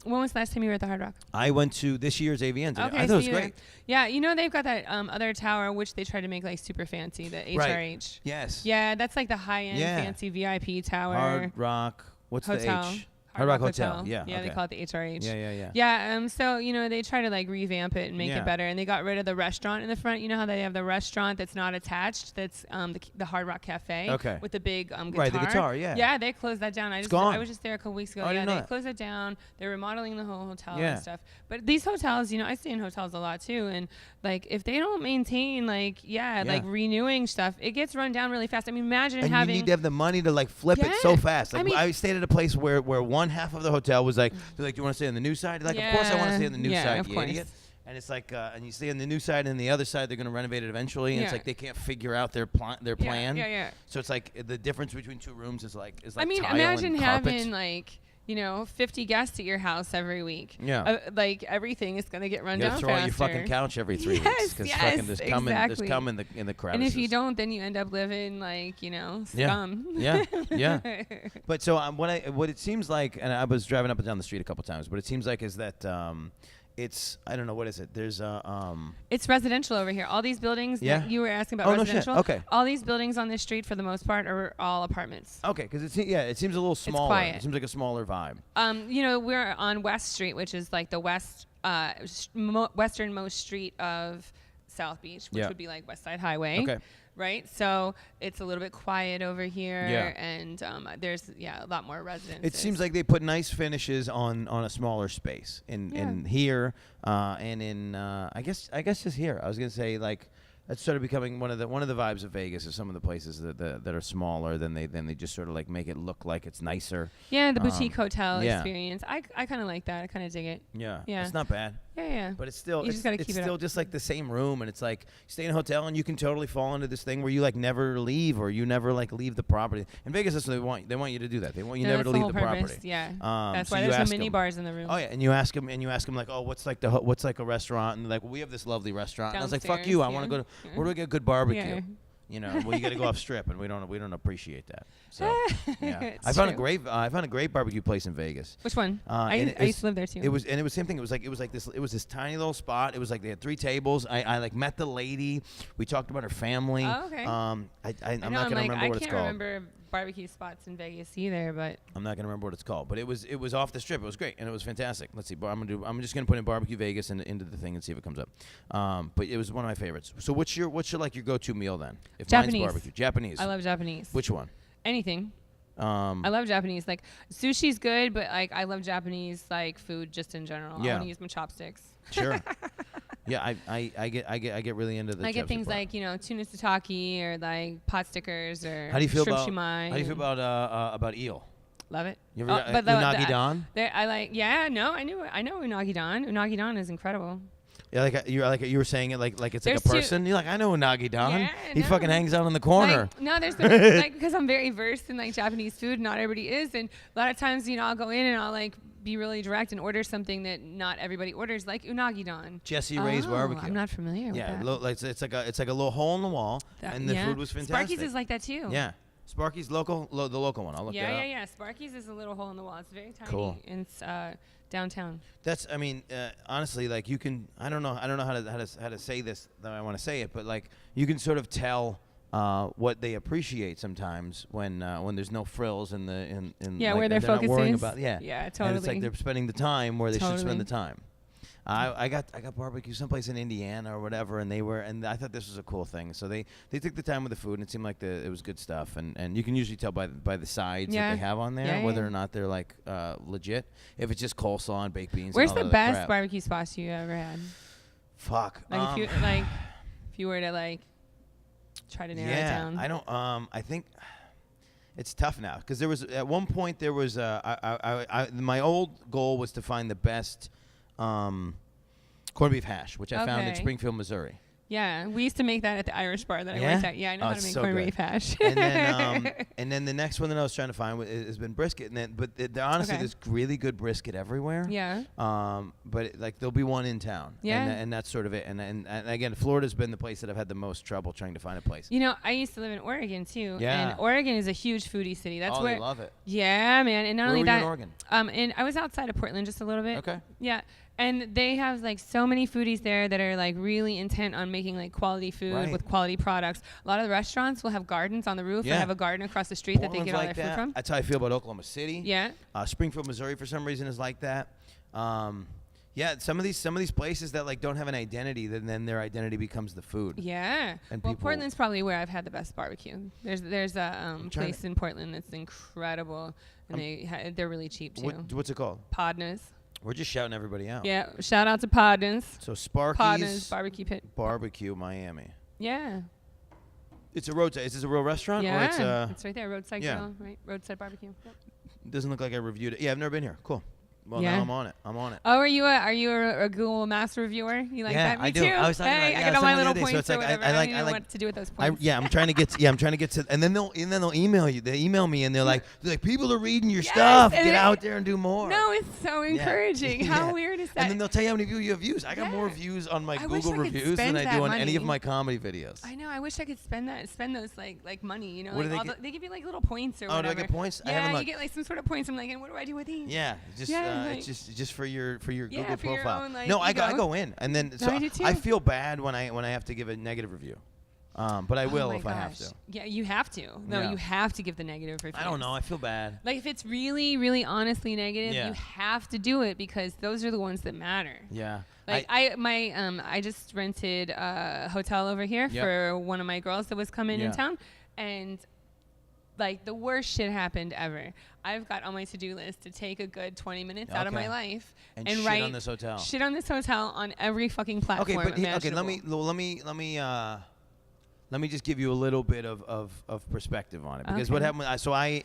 when was the last time you were at the Hard Rock? I went to this year's AVNs. Okay, I thought it was great. Yeah, they've got that other tower which they tried to make like super fancy, the HRH. Yes. Yeah, that's like the high end Yeah. fancy VIP tower. Hard Rock. What's Hotel. the H? Hard Rock Hotel. Yeah. Yeah, okay. they call it the HRH. Yeah. Yeah, so, they try to, like, revamp it and make Yeah. it better. And they got rid of the restaurant in the front. You know how they have the restaurant that's not attached? That's the Hard Rock Cafe. Okay. With the big guitar. Right, the guitar, yeah. Yeah, they closed that down. It's gone. I was just there a couple weeks ago. Oh, I Yeah, didn't know they that. closed it down. They're remodeling the whole hotel Yeah. and stuff. But these hotels, I stay in hotels a lot, too. And, like, if they don't maintain, like renewing stuff, it gets run down really fast. I mean, imagine And having... you need to have the money to like flip it so Yeah. fast. Like, I mean- I stayed at a place where one half of the hotel was like, they're like, do you want to stay on the new side? Like, of course I want to stay on the new Yeah, side, of you course. idiot. And it's like, and you stay on the new side, and the other side they're going to renovate it eventually. And it's Yeah. like they can't figure out their plan. Yeah. So it's like the difference between two rooms is like I mean, tile imagine and carpet. having like 50 guests at your house every week. Yeah. Like everything is gonna get run You down gotta throw out your faster. fucking couch every 3 weeks Yes, because yes, fucking there's cum exactly. in the crevices. And if you don't, then you end up living like scum. Yeah. But so what it seems like, and I was driving up and down the street a couple times, what it seems like is that it's, I don't know, what is it? There's It's residential over here. All these buildings Yeah. that you were asking about Oh, no shit. residential. Okay. All these buildings on this street for the most part are all apartments. okay, because it seems a little smaller. quiet. It seems like a smaller vibe. We're on West Street, which is like the westernmost street of South Beach, which Yeah. would be like West Side Highway. Okay. right? So it's a little bit quiet over here, Yeah. and there's a lot more residents. It seems like they put nice finishes on a smaller space in here and in I guess just here. I was gonna say like that's sort of becoming one of the vibes of Vegas is some of the places that are smaller than they just sort of like make it look like it's nicer. Yeah, the boutique hotel yeah. experience. I kind of like that. I kind of dig it. Yeah, Yeah. it's not bad. Yeah. But it's still You just gotta keep it's it still up. just like the same room, and it's like you stay in a hotel and you can totally fall into this thing where you like never leave or you never like leave the property. In Vegas, that's what they want you to do that. They want you never to leave the property. Yeah, that's so why you there's no ask mini them. bars in the room. Oh yeah, and you ask them like, oh, what's like a restaurant? And they're like, well, we have this lovely restaurant. And I was like, fuck you, I want to go to where do I get good barbecue? Yeah. You know, well, you got to go off strip, and we don't appreciate that. So yeah, It's I found true. I found a great barbecue place in Vegas. Which one? I and used to live there too. It was same thing. It was this tiny little spot. It was like they had 3 tables. I like met the lady. We talked about her family. Oh, okay. I'm not gonna remember what it's I called. can't remember barbecue spots in Vegas either, but I'm not gonna remember what it's called, but it was off the strip. It was great and it was fantastic. Let's see. I'm just gonna put in barbecue Vegas into the thing and see if it comes up. But it was one of my favorites. So what's your like your go-to meal then? If Japanese. Mine's barbecue, Japanese. I love Japanese. Which one? Anything. I love Japanese. Like sushi's good, but like I love Japanese like food just in general. I Yeah. want to use my chopsticks. Sure. Yeah, I get really into the. I get things part. like tuna satake or like pot stickers or How do you feel shrimp about shumai. How do you feel about eel? Love it. You ever got unagi don? I like. Yeah, no, I know unagi don. Unagi don is incredible. Yeah, you were saying it like it's like There's a person. You're like, I know Unagi Don. Yeah, He no. fucking hangs out in the corner. Like, no, there's been, like because I'm very versed in like Japanese food. Not everybody is, and a lot of times I'll go in and I'll like be really direct and order something that not everybody orders, like unagi don. Jesse Ray's barbecue. I'm not familiar with that. Yeah, it's like a little hole in the wall, and the food was fantastic. Sparky's is like that too. Yeah, Sparky's the local one. I'll look that up. Yeah. Sparky's is a little hole in the wall. It's very tiny. Cool. And it's downtown. That's, I mean, honestly, like you can, I don't know how to say this, though I want to say it, but like you can sort of tell what they appreciate sometimes when there's no frills in yeah, like, where their they're not focus worrying is. about, yeah, totally. And it's like they're spending the time where they should Totally. spend the time. I got barbecue someplace in Indiana or whatever, and I thought this was a cool thing. So they took the time with the food, and it seemed like it was good stuff. And you can usually tell by the sides that they have on there whether or not they're like legit. If it's just coleslaw and baked beans. Where's and all the that other best crap. barbecue spots you ever had? Fuck. Like if you were to like try to narrow it down. I don't. I think it's tough now because there was at one point there was my old goal was to find the best corned beef hash, which I found in Okay. Springfield, Missouri. Yeah, we used to make that at the Irish bar that I Yeah? worked at. Yeah, I know Oh, how to it's make so corned good. beef hash. And then the next one that I was trying to find has been brisket. But honestly, Okay. there's really good brisket everywhere. Yeah. But there'll be one in town. Yeah. And that's sort of it. And again, Florida's been the place that I've had the most trouble trying to find a place. I used to live in Oregon too. Yeah. And Oregon is a huge foodie city. That's where they love it. Yeah, man. And not Where only were you that, in Oregon? and I was outside of Portland just a little bit. Okay. Yeah. And they have like so many foodies there that are like really intent on making like quality food Right. with quality products. A lot of the restaurants will have gardens on the roof Yeah. or have a garden across the street that they Portland's get all like their that. food from. That's how I feel about Oklahoma City. Yeah. Springfield, Missouri, for some reason, is like that. Yeah, some of these places that like don't have an identity, then their identity becomes the food. Yeah. And Well, people- Portland's probably where I've had the best barbecue. There's a trying place in Portland that's incredible, and they're really cheap too. What's it called? Podnas. We're just shouting everybody out. Yeah. Shout out to Podnas. So Sparky's Podnas Barbecue Pit. Barbecue, Miami. Yeah. It's a roadside. Is this a real restaurant? Yeah. Or it's It's right there. Roadside yeah. grill. Right. Roadside barbecue. Yep. doesn't look like I reviewed it. Yeah, I've never been here. Cool. Well, Yeah. now I'm on it. Oh, are you a Google Maps reviewer? You like Yeah, that? Me I do. too. I was talking Hey, about- I yeah, got I all was my talking little the other day, so points it's like or I- whatever. I I like- don't I even know like- what to do with those points. I'm trying to get to, and then they'll email you. They email me and they're like people are reading your Yes, stuff. and Get it- out there and do more. No, it's so encouraging. How Yeah. weird is that? And then they'll tell you how many people you have views. I got Yeah. more views on my I wish Google I could reviews than spend I that do on any of money. my comedy videos. I know. I wish I could spend those like money. You know, What do like they all get? they give you like little points or Oh, do whatever. I get points? I Yeah, haven't you looked. get like some sort of points. I'm like, and what do I do with these? Yeah, just Yeah, it's just for your Yeah, Google for your profile. own, like, No, I ego. go in, and then so I do too. I feel bad when I have to give a negative review. But I will my if I have gosh. to. Yeah, you have to. No, Yeah. you have to give the negative reviews. I don't know. I feel bad. Like if it's really, really honestly negative, Yeah. you have to do it because those are the ones that matter. Yeah. Like I just rented a hotel over here Yep. for one of my girls that was coming in Yeah. town, and like the worst shit happened ever. I've got on my to-do list to take a good 20 minutes out of my Okay. life And and shit write on this hotel. shit on this hotel on every fucking platform. Okay, but imaginable. let me just give you a little bit of perspective on it, because what Okay. happened. So I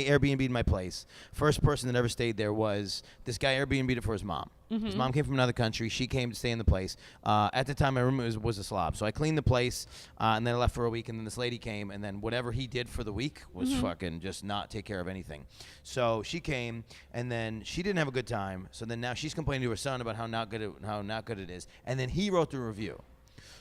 Airbnb'd my place. First person that ever stayed there was this guy. Airbnb'd it for his mom. His mom came from another country. She came to stay in the place. At the time, my roommate was a slob, so I cleaned the place, and then I left for a week. And then this lady came, and then whatever he did for the week was fucking just not take care of anything. So she came, and then she didn't have a good time. So then now she's complaining to her son about how not good it is. And then he wrote the review.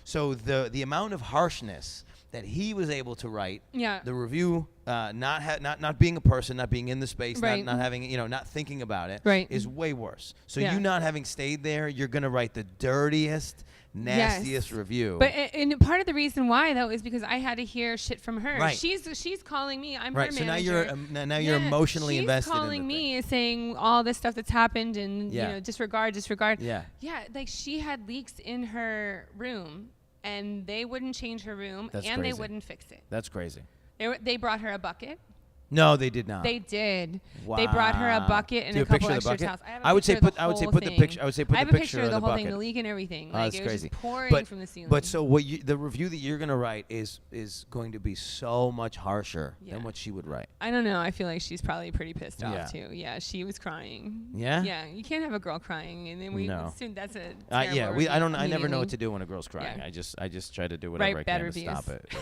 So the amount of harshness that he was able to write, Yeah. the review, not being a person, not being in the space, Right. not having, not thinking about it, Right. is way worse. So Yeah. you not having stayed there, you're gonna write the dirtiest, nastiest Yes. review. But and part of the reason why though is because I had to hear shit from her. Right. She's calling me. I'm right. her So manager. now you're emotionally invested. She's calling in the me saying all this stuff that's happened and Yeah. disregard. Yeah. Yeah, like she had leaks in her room and they wouldn't change her room That's and crazy. they wouldn't fix it. That's crazy. They brought her a bucket. No, they did not. They did. They brought her a bucket and Do you a have a couple picture of the extra bucket? towels. I have a I would say picture of put the whole picture. thing. I would say put I have the a picture of the whole bucket. thing, the leak and everything. Oh, Like that's it was crazy. just pouring But from the ceiling. But so the review that you're gonna write is going to be so much harsher Yeah. than what she would write. I don't know. I feel like she's probably pretty pissed Yeah. off too. Yeah, she was crying. Yeah? Yeah, you can't have a girl crying, and then we No. soon. That's a Yeah, terrible I don't. review I never know what immediately. to do when a girl's crying. Yeah. I just try to do whatever Write I bad can reviews. to stop it.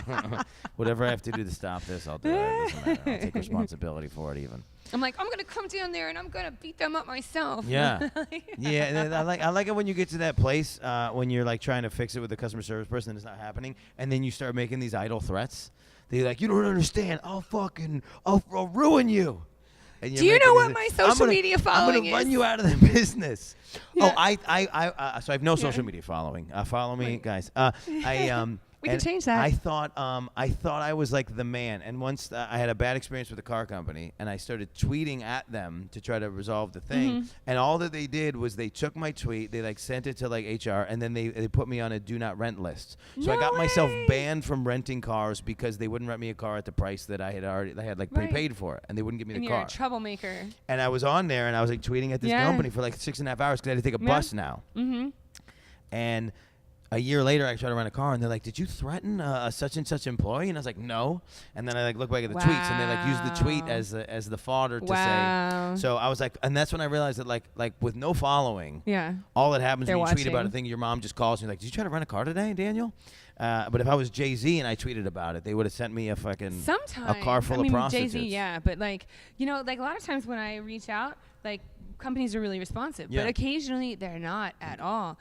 Yeah. Whatever I have to do to stop this, I'll do it. It doesn't matter. I'll take responsibility for it even. I'm like, I'm gonna come down there and I'm gonna beat them up myself. Yeah. Yeah, and I like it when you get to that place when you're like trying to fix it with the customer service person and it's not happening, and then you start making these idle threats. They're like, you don't understand. I'll ruin you. And Do you know what my social media following I'm gonna run is? you out of the business. Yeah. Oh, so I have no social Yeah. media following. Follow me, Right. guys. We can and change that. I thought I was like the man, and once I had a bad experience with a car company, and I started tweeting at them to try to resolve the thing, and all that they did was they took my tweet, they like sent it to like HR, and then they put me on a do not rent list. So I No got myself way. banned from renting cars because they wouldn't rent me a car at the price that I had like Right. prepaid for it, and they wouldn't give me And the you're car. a troublemaker. And I was on there, and I was like tweeting at this Yeah. company for like 6.5 hours because I had to take a Yeah. bus now. Mm-hmm. And a year later, I tried to rent a car, and they're like, "Did you threaten a such and such employee?" And I was like, "No." And then I like look back at the tweets, and they like used the tweet Wow. as the fodder to Wow. say. So I was like, and that's when I realized that like with no following, Yeah. all that happens They're when you tweet about a watching. thing, your mom just calls and you're like, "Did you try to rent a car today, Daniel?" But if I was Jay-Z and I tweeted about it, they would have sent me a fucking Sometimes a car full I mean, of prostitutes. Jay-Z, yeah, but like like a lot of times when I reach out, like companies are really responsive, Yeah. but occasionally they're not at all.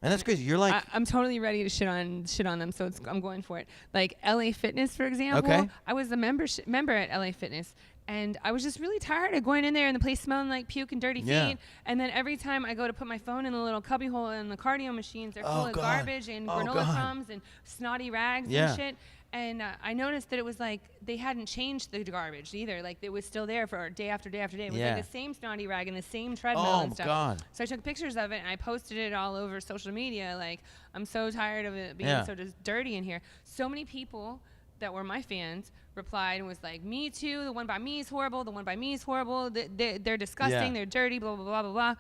And that's crazy. You're like, I'm totally ready to shit on them, so I'm going for it. Like LA Fitness, for example. Okay. I was a member at LA Fitness, and I was just really tired of going in there and the place smelling like puke and dirty Yeah. feet. And then every time I go to put my phone in the little cubbyhole in the cardio machines, they're full Oh, of God. garbage and Oh, granola God. crumbs and snotty rags Yeah. and shit. And I noticed that it was like they hadn't changed the garbage either. Like it was still there for day after day after day. It was Yeah. like the same snotty rag and the same treadmill oh and stuff. God. So I took pictures of it and I posted it all over social media. Like, I'm so tired of it being Yeah. so just dirty in here. So many people that were my fans replied and was like, me too. The one by me is horrible. The one by me is horrible. They're disgusting. Yeah. They're dirty, blah, blah, blah, blah, blah.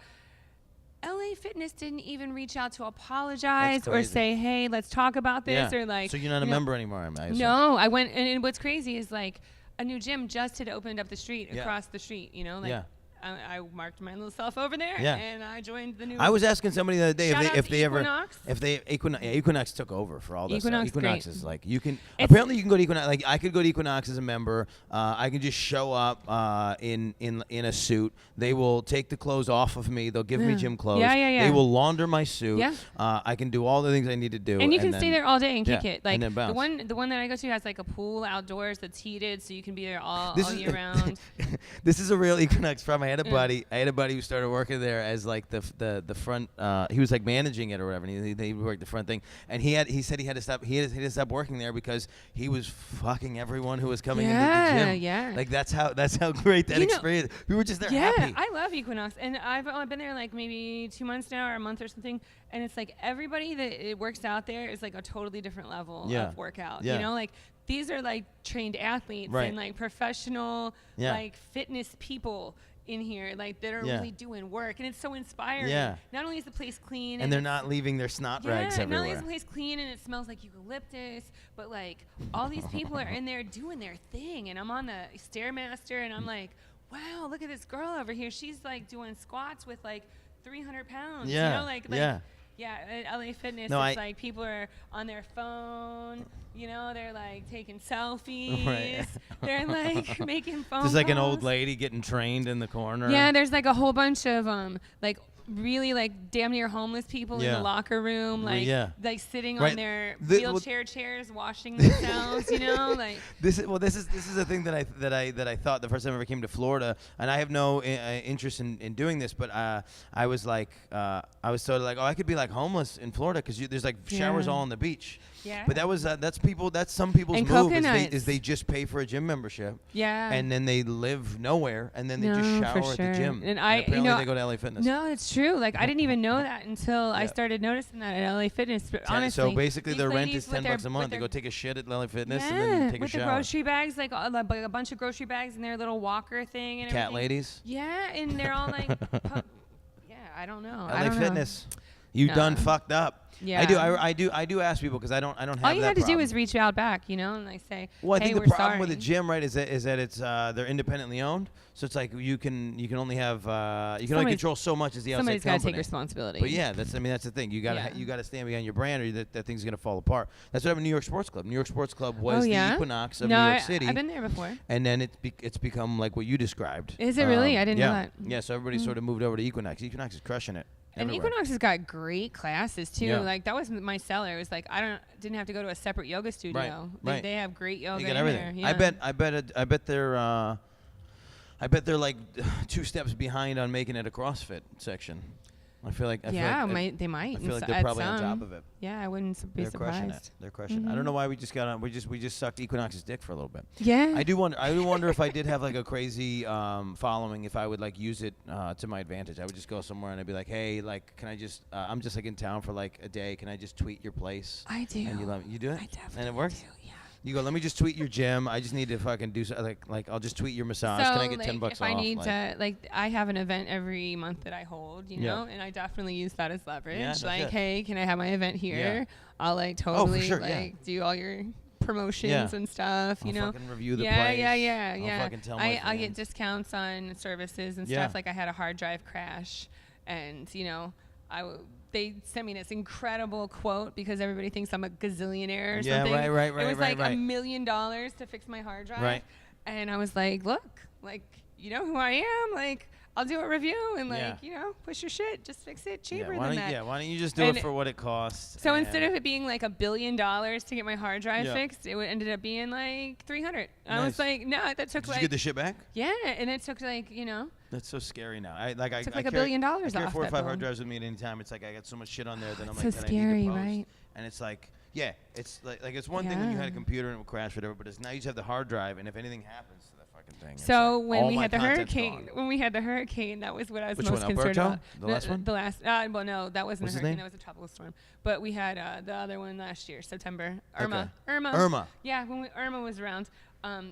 LA Fitness didn't even reach out to apologize That's or crazy. say, hey, let's talk about this. Yeah. Or like, So you're not a you know, member anymore, I assume. no, I went, and what's crazy is like a new gym just had opened up the street, Yeah. across the street, like Yeah. I marked my little self over there, Yeah. and I joined the new. I was asking somebody the other day Shout out if to they ever Equinox. Equinox took over for all this Equinox, stuff. Equinox great. is like you can It's- apparently you can go to Equinox. Like I could go to Equinox as a member. I can just show up in a suit. They will take the clothes off of me. They'll give me Yeah. gym clothes. Yeah, yeah, yeah. They will launder my suit. Yeah. I can do all the things I need to do. And you can then, stay there all day and kick yeah, it. Like and then bounce. the one that I go to has like a pool outdoors that's heated, so you can be there all This is year round. This is a real Equinox problem. I had a buddy who started working there as like the front. He was like managing it or whatever. And he worked the front thing, and he said he had to stop. He had to stop working there because he was fucking everyone who was coming into the gym. Yeah. Like that's how great that experience. We were just there happy. I love Equinox, and I've only been there like maybe 2 months now or a month or something, and it's like everybody that it works out there is like a totally different level of workout. You know, like these are like trained athletes and like professional like fitness people in here, like that are really doing work, and it's so inspiring. Not only is the place clean, and they're not leaving their snot rags everywhere. Not only is the place clean and it smells like eucalyptus, but like all these people are in there doing their thing, and I'm on the Stairmaster, and I'm like, wow, look at this girl over here. She's like doing squats with like 300 pounds. You know, like at LA Fitness, it's like people are on their phone. You know, they're like taking selfies. Right. They're like making phone There's like calls. an old lady getting trained in the corner. Yeah, there's like a whole bunch of like really like damn near homeless people in the locker room, like like sitting on their wheelchair chairs, washing themselves. You know, like this is a thing that I thought the first time I ever came to Florida, and I have no interest in doing this, but I was like I was sort of like, oh, I could be like homeless in Florida because there's like showers all on the beach. Yeah. But that's some people's move is they just pay for a gym membership. Yeah. And then they live nowhere, and then they just shower at the gym. And apparently they go to LA Fitness. No, it's true. Like I didn't even know that until I started noticing that at LA Fitness. But honestly, so basically their rent is $10 a month. They go take a shit at LA Fitness and then take a shower. With the grocery bags, like a bunch of grocery bags in their little walker thing and cat everything. Ladies. Yeah, and they're all like, I don't know. LA Fitness. You done fucked up. Yeah, I do ask people because I don't have that. All you had to problem. do is reach out back, you know, and like say, well, I hey, think we're the problem sorry. with the gym, right, is that it's they're independently owned, so it's like you can only have only control so much as the outside company. Somebody's got to take responsibility. But that's the thing. You got to stand behind your brand, or that thing's gonna fall apart. That's what happened to New York Sports Club. New York Sports Club was the Equinox of New York City. I've been there before. And then it's become like what you described. Is it really? I didn't know that. Yeah, so everybody sort of moved over to Equinox. Equinox is crushing it. And everywhere. Equinox has got great classes too. Yeah. Like that was my seller. It was like didn't have to go to a separate yoga studio. Right. They have great yoga. They get everything. There. Yeah. I bet they're like 2 steps behind on making it a CrossFit section. I feel like they might. I feel like they're probably on top of it. Yeah, I wouldn't be surprised. They're crushing it. I don't know why we just got on. We just sucked Equinox's dick for a little bit. Yeah. I do wonder if I did have like a crazy following, if I would like use it to my advantage. I would just go somewhere and I'd be like, hey, like, can I just? I'm just like in town for like a day. Can I just tweet your place? I do. And you love it. You do it. I definitely And it works. do. Yeah. You go, let me just tweet your gym. I just need to fucking do something. Like I'll just tweet your massage. Can I get $10 off? If I need to, I have an event every month that I hold, you know, and I definitely use that as leverage. Yeah, hey, can I have my event here? Yeah. I'll like totally do all your promotions and stuff, you know. Fucking review the place. Yeah. I'll fucking tell my I get discounts on services and stuff. Like I had a hard drive crash, and you know, they sent me this incredible quote because everybody thinks I'm a gazillionaire or something. Yeah, right. It was like $1 million to fix my hard drive. Right. And I was like, look, like, you know who I am? Like, I'll do a review and you know, push your shit. Just fix it cheaper than that. Yeah, why don't you just do it for what it costs? So instead of it being like $1 billion to get my hard drive fixed, it ended up being like $300. I was like, no, that took Did you get the shit back? Yeah, and it took like, you know. That's so scary now. I took like $1 billion off that. I carry 4 or 5 hard drives with me at any time. It's like I got so much shit on there that I'm so like, scary, I need to post. Right? And it's like, it's like it's one thing when you had a computer and it would crash, whatever. But it's now you just have the hard drive, and if anything happens to that fucking thing. So when we had the hurricane, that was what I was most concerned about. The last one? The last. Well, no, that wasn't a hurricane. That was a tropical storm. But we had the other one last year, September. Irma. Yeah, when Irma was around.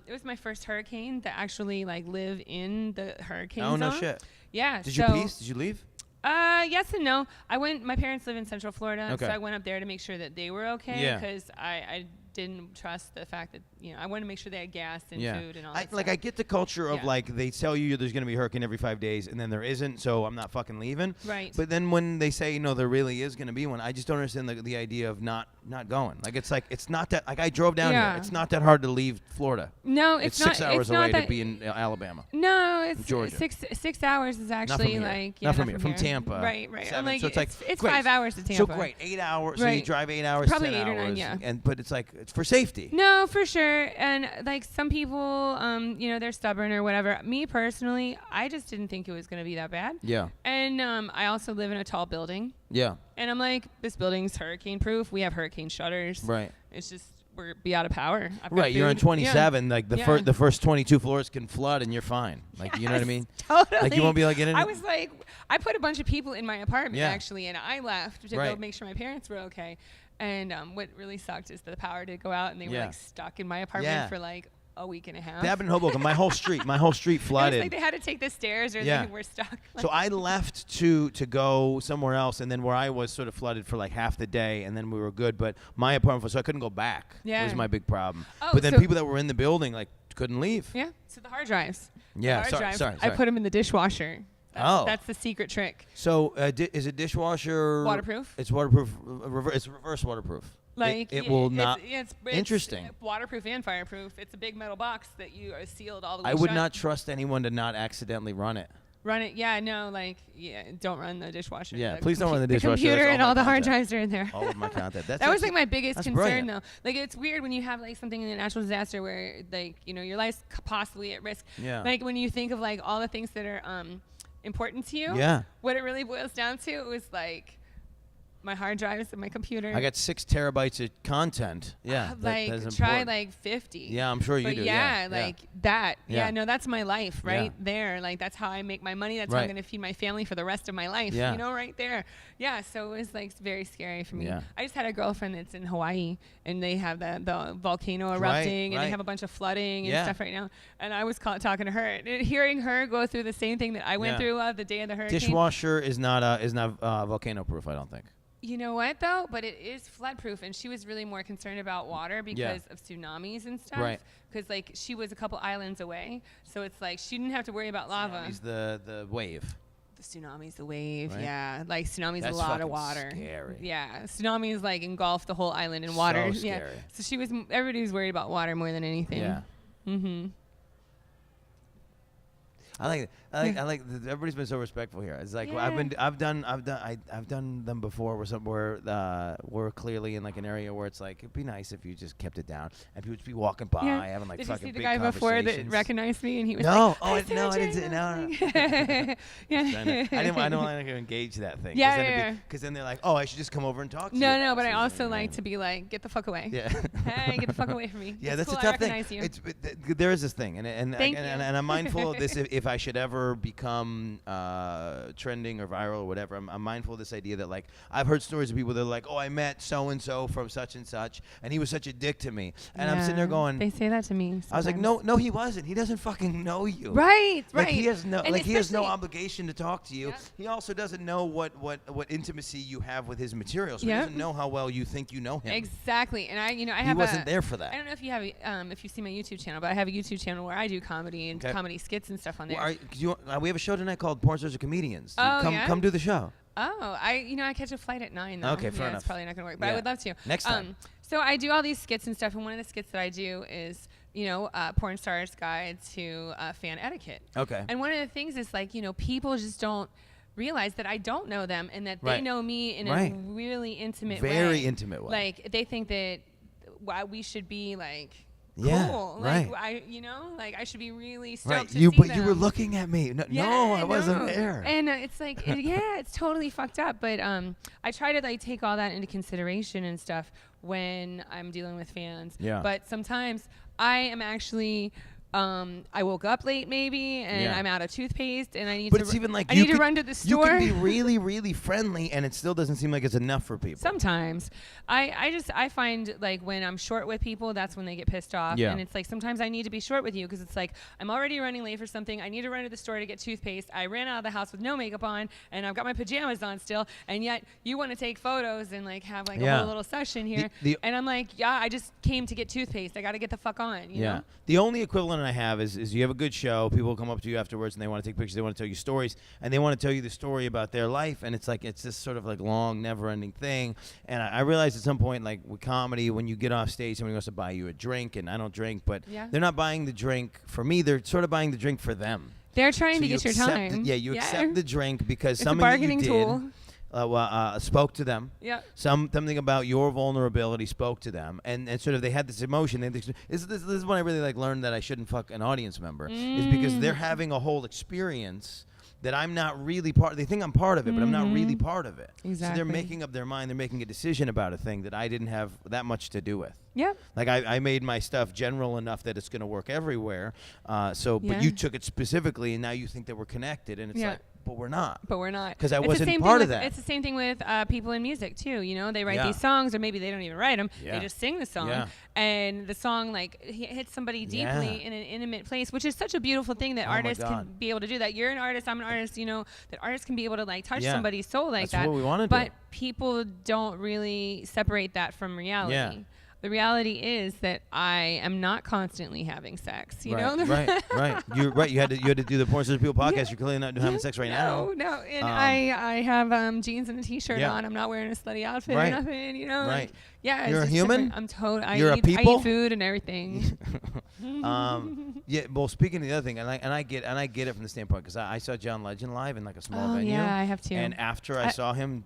It was my first hurricane that actually like live in the hurricane zone. Oh, no shit. Yeah. Did you peace? Did you leave? Yes and no. My parents live in Central Florida, so I went up there to make sure that they were okay because I didn't trust the fact that, you know, I wanted to make sure they had gas and food and all that stuff. I get the culture of like they tell you there's going to be a hurricane every 5 days and then there isn't, so I'm not fucking leaving. Right. But then when they say, no, there really is going to be one, I just don't understand the idea of not going. Like it's not that, like I drove down here. It's not that hard to leave Florida. No, it's not. 6 hours away to be in Alabama. No, it's Georgia. 6 hours is actually not from here. From Tampa. Right. 7, I'm like, so it's 5 hours to Tampa. So great, 8 hours. Right. So you drive 8 hours, probably 10 8 or 9, hours, but it's like it's for safety. No, for sure. and like some people, they're stubborn or whatever. Me personally, I just didn't think it was going to be that bad. Yeah. And I also live in a tall building. Yeah. And I'm like, this building's hurricane proof. We have hurricane shutters. Right. It's just we're be out of power. Right. You're on 27. Yeah. Like the first 22 floors can flood and you're fine. Like, you know what I mean? Totally. Like you won't be like getting. I was like, I put a bunch of people in my apartment actually, and I left to go make sure my parents were okay. And what really sucked is the power did go out, and they were like stuck in my apartment for like a week and a half. That happened in Hoboken. My whole street flooded. It was like they had to take the stairs, or they were stuck. So I left to go somewhere else, and then where I was sort of flooded for like half the day, and then we were good. But my apartment, so I couldn't go back. Yeah, was my big problem. Oh, but then people that were in the building like couldn't leave. Yeah. So the hard drives. Yeah. Sorry. I put them in the dishwasher. That's the secret trick. So is a dishwasher waterproof? It's waterproof. It's reverse waterproof. Like it will not. It's interesting. Waterproof and fireproof. It's a big metal box that you are sealed all the way. I would shut. not trust anyone to not accidentally run it. Run it, yeah, no, don't run the dishwasher. Yeah, please don't run the dishwasher. The computer and all the hard drives are in there. All of my content. That was like my biggest concern, brilliant. though. Like, it's weird when you have like something in a natural disaster where like your life's possibly at risk. Yeah. Like when you think of like all the things that are important to you. Yeah. What it really boils down to was like my hard drives and my computer. I got 6 terabytes of content. Yeah. Try like 50. Yeah, I'm sure you do. Yeah, like that. Yeah. Yeah, no, that's my life right there. Like that's how I make my money. That's how I'm going to feed my family for the rest of my life. Yeah. Right there. Yeah, so it was like very scary for me. Yeah. I just had a girlfriend that's in Hawaii, and they have the volcano erupting, and they have a bunch of flooding and stuff right now. And I was talking to her, and hearing her go through the same thing that I went through the day of the hurricane. Dishwasher is not volcano proof, I don't think. You know what, though? But it is flood proof, and she was really more concerned about water because of tsunamis and stuff. Right. Because, like, she was a couple islands away, so it's like she didn't have to worry about lava. Tsunami's the wave. The tsunami's the wave, right? Yeah. Like, tsunami's That's a lot of water. Scary. Yeah. Tsunamis, like, engulf the whole island in water. So scary. Yeah. So everybody was worried about water more than anything. Yeah. Mm-hmm. I like that everybody's been so respectful here. It's like I've done them before where we're clearly in like an area where it's like it'd be nice if you just kept it down and people would just be walking by having like Did fucking you see big the guy before that conversations. recognized me and he was no, like, no, I didn't. No. Yeah. I don't like to engage that thing. Because then they're like, oh, I should just come over and talk to you. No, but I also like to be like, get the fuck away. Yeah. Hey, get the fuck away from me. Yeah, that's cool, a tough thing. you. There is this thing, and I'm mindful of this. If I should ever become trending or viral or whatever, I'm mindful of this idea that like I've heard stories of people that are like, oh, I met so and so from such and such, and he was such a dick to me, and I'm sitting there going, they say that to me. Sometimes. I was like, no, he wasn't. He doesn't fucking know you. Right. Like he has no obligation to talk to you. Yeah. He also doesn't know what intimacy you have with his material. So he doesn't know how well you think you know him. Exactly. And I have he wasn't there for that. I don't know if you have if you see my YouTube channel, but I have a YouTube channel where I do comedy and comedy skits and stuff on there. Well, we have a show tonight called Porn Stars or Comedians. Come do the show. Oh, I catch a flight at 9 though. Okay, fair enough. It's probably not gonna work, but I would love to. Next time. So I do all these skits and stuff, and one of the skits that I do is porn stars guide to fan etiquette. Okay. And one of the things is like people just don't realize that I don't know them and that they know me in a really intimate way. Very intimate way. Like they think that we should be like. Yeah, cool. right. Like I should be really stoked to see them. You were looking at me. No, I wasn't there. And it's like, it's totally fucked up. But I try to like take all that into consideration and stuff when I'm dealing with fans. Yeah. But sometimes I am actually. I woke up late maybe, and I'm out of toothpaste, and I need to run to the store. You can be really, really friendly, and it still doesn't seem like it's enough for people. Sometimes. I find like when I'm short with people, that's when they get pissed off. Yeah. And it's like sometimes I need to be short with you because it's like I'm already running late for something. I need to run to the store to get toothpaste. I ran out of the house with no makeup on, and I've got my pajamas on still, and yet you want to take photos and like have like a whole little session here. And I'm like, I just came to get toothpaste. I got to get the fuck on. You know? The only equivalent I have is you have a good show. People come up to you afterwards and they want to take pictures. They want to tell you stories, and they want to tell you the story about their life. And it's like it's this sort of like long, never-ending thing. And I realized at some point, like with comedy, when you get off stage, somebody wants to buy you a drink, and I don't drink, but they're not buying the drink for me. They're sort of buying the drink for them. They're trying to get your time. You accept the drink because it's something a bargaining that you did, tool. spoke to them. Yeah. Something about your vulnerability spoke to them, and sort of they had this emotion. This is when I really learned that I shouldn't fuck an audience member, is because they're having a whole experience that I'm not really part of. They think I'm part of it, but I'm not really part of it. Exactly. So they're making up their mind. They're making a decision about a thing that I didn't have that much to do with. Yeah. Like I made my stuff general enough that it's going to work everywhere. But you took it specifically, and now you think that we're connected, and it's like, but we're not. But we're not. Because I wasn't part of that. It's the same thing with people in music, too. You know, they write these songs, or maybe they don't even write them. They just sing the song. And the song, hits somebody deeply in an intimate place, which is such a beautiful thing that artists can be able to do that. You're an artist, I'm an artist, that artists can be able to, touch somebody's soul like that. That's what we want to do. But people don't really separate that from reality. Yeah. The reality is that I am not constantly having sex. You know? Right. You're right. You had to do the Porn Stars People podcast. You're clearly not having sex right now. No. And I have jeans and a t-shirt on. I'm not wearing a slutty outfit or nothing. Right. It's you're a just human. Different. I'm totally. You're a people. I eat food and everything. Well, speaking of the other thing, and I get it from the standpoint because I saw John Legend live in a small venue. Yeah, I have too. And after I saw him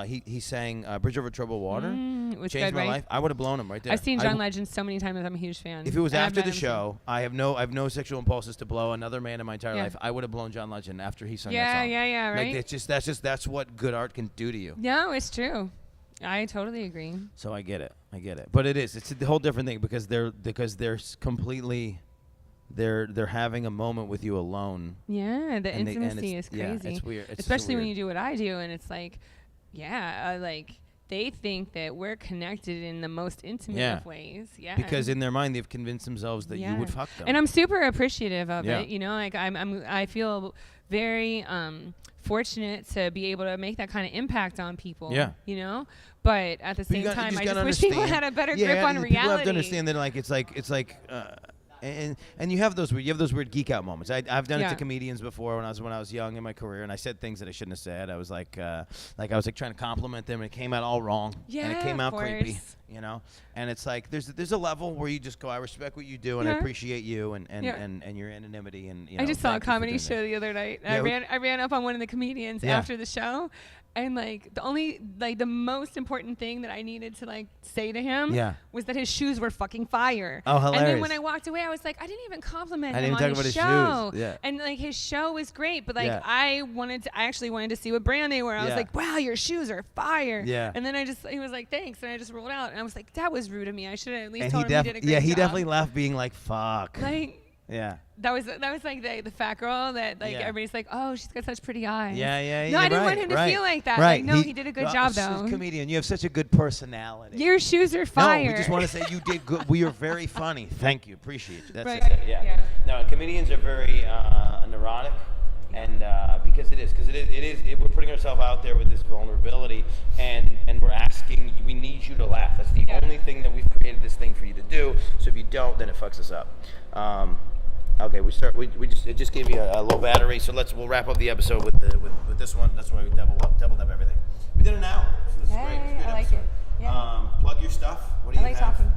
he sang "Bridge Over Troubled Water." Changed my life. I would have blown him right there. I've seen John Legend so many times. I'm a huge fan. If it was after the show, I have no sexual impulses to blow another man in my entire life. I would have blown John Legend after he sung that song. Yeah, right. Like that's what good art can do to you. No, it's true. I totally agree. So I get it. But it's a whole different thing because they're completely they're having a moment with you alone. Yeah, the intimacy is crazy. Yeah, it's weird. It's especially weird. when you do what I do, and it's they think that we're connected in the most intimate of ways. Yeah. Because in their mind, they've convinced themselves that you would fuck them. And I'm super appreciative of it. I feel very fortunate to be able to make that kind of impact on people. Yeah. But at the same time, I just wish people had a better grip on reality. People have to understand that it's like. And you have those weird geek out moments. I've done it to comedians before when I was young in my career, and I said things that I shouldn't have said. I was like trying to compliment them, and it came out all wrong. Yeah, and it came out creepy, And it's like there's a level where you just go, I respect what you do, and I appreciate you, and your anonymity, and I just saw a comedy show the other night. I ran up on one of the comedians after the show. And the most important thing that I needed to say to him was that his shoes were fucking fire. Oh, hilarious. And then when I walked away, I was like, I didn't even compliment him on his show. Shoes. Yeah. And his show was great, but I actually wanted to see what brand they were. I was like, wow, your shoes are fire. Yeah. And then he was like, thanks, and I just rolled out, and I was like, that was rude of me. I should have at least told him he did a great job. He definitely laughed, being like, fuck. Yeah. That was the fat girl that everybody's like, oh, she's got such pretty eyes. Yeah. No, I didn't want him to feel like that. Right. No, he did a good job though. Comedian, you have such a good personality. Your shoes are fire. No, we just want to say you did good. We are very funny. Thank you. Appreciate you. That's right. it. Yeah. No, comedians are very neurotic, and because we're putting ourselves out there with this vulnerability, and we're asking, we need you to laugh. That's the only thing that we've created this thing for you to do. So if you don't, then it fucks us up. Okay, it just gave you a low battery, so we'll wrap up the episode with this one. That's why we doubled up everything. We did an hour, so this is great. It's a good I like episode. it. Yeah. Plug your stuff. What do you have? Talking.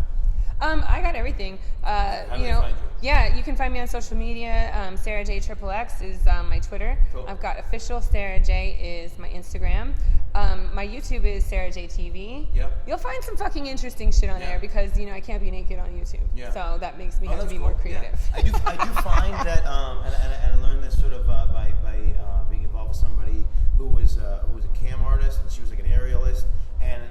I got everything. How do they find you? Yeah, you can find me on social media. Sarah J XXX is my Twitter. Cool. I've got official Sarah J is my Instagram. My YouTube is Sarah J TV. Yep. You'll find some fucking interesting shit on there because I can't be naked on YouTube. Yeah. So that makes me have to be more creative. Yeah. I do find that, and I learned this sort of by being involved with somebody who was a cam artist, and she was like an aerialist, and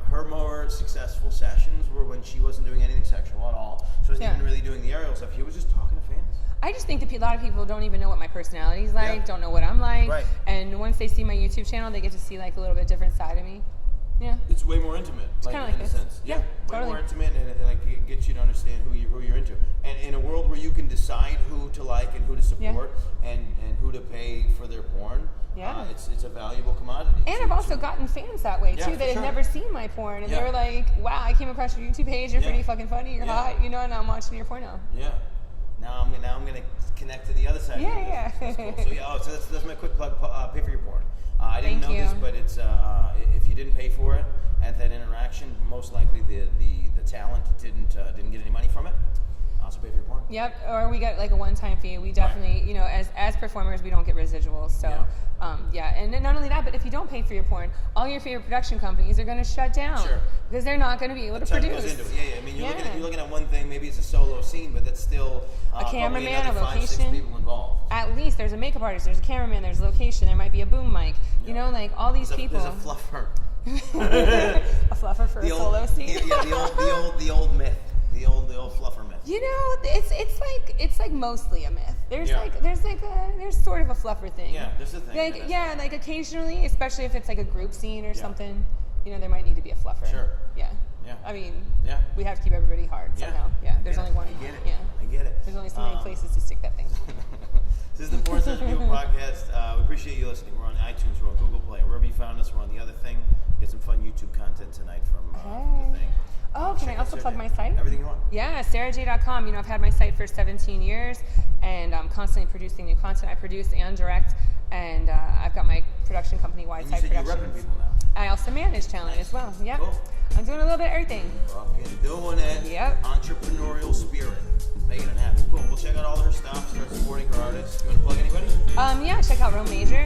her more successful sessions were when she wasn't doing anything sexual at all. She wasn't even really doing the aerial stuff. She was just talking to fans. I just think that a lot of people don't even know what my personality is like, don't know what I'm like. Right. And once they see my YouTube channel, they get to see a little bit different side of me. Yeah. It's way more intimate. It's kind of like in this. A sense. Yeah, way totally. More intimate, and it gets you to understand who you're into. And in a world where you can decide who to like and who to support and who to pay for their porn, it's a valuable commodity. And I've also gotten fans that way too that had never seen my porn, and they were like, "Wow, I came across your YouTube page. You're pretty fucking funny. You're hot, and I'm watching your porno." Yeah. Now I'm gonna connect to the other side. Yeah. That's cool. So that's my quick plug. Pay for your porn. I didn't know this, but it's if you didn't pay for it at that interaction, most likely the talent didn't get any money from it. Also pay for your porn. Yep, or we get like a one-time fee. We definitely, you know, as performers, we don't get residuals. So, and then not only that, but if you don't pay for your porn, all your favorite production companies are going to shut down because they're not going to be able to produce. Goes into it. Yeah. I mean, you're looking at one thing. Maybe it's a solo scene, but that's still a cameraman, a 5, 6 location. people involved. At least there's a makeup artist, there's a cameraman, there's location, there might be a boom mic. You know, like all these people. There's a fluffer. A fluffer for a solo scene. The old myth. The old fluffer myth. You know, it's like mostly a myth. There's there's sort of a fluffer thing. Yeah, there's a thing. Like like occasionally, especially if it's like a group scene or something, you know, there might need to be a fluffer. Sure. Yeah. Yeah. I mean, we have to keep everybody hard somehow. Yeah. There's only one. I get it. Yeah. I get it. There's only so many places to stick that thing. This is the Porn Stars People podcast. We appreciate you listening. We're on iTunes, we're on Google Play, wherever you found us. We're on the other thing. Get some fun YouTube content tonight from the thing. Oh, can I also plug my site? Everything you want. Yeah, sarahj.com. You know, I've had my site for 17 years, and I'm constantly producing new content. I produce and direct, and I've got my production company, Wide Side Productions. You're repping people now. I also manage talent as well. Yep. Cool. I'm doing a little bit of everything. Fucking doing it. Yep. Entrepreneurial spirit. Making it happen. Cool. We'll check out all her stuff. Start supporting her artists. You want to plug anybody? Yeah, check out Real Major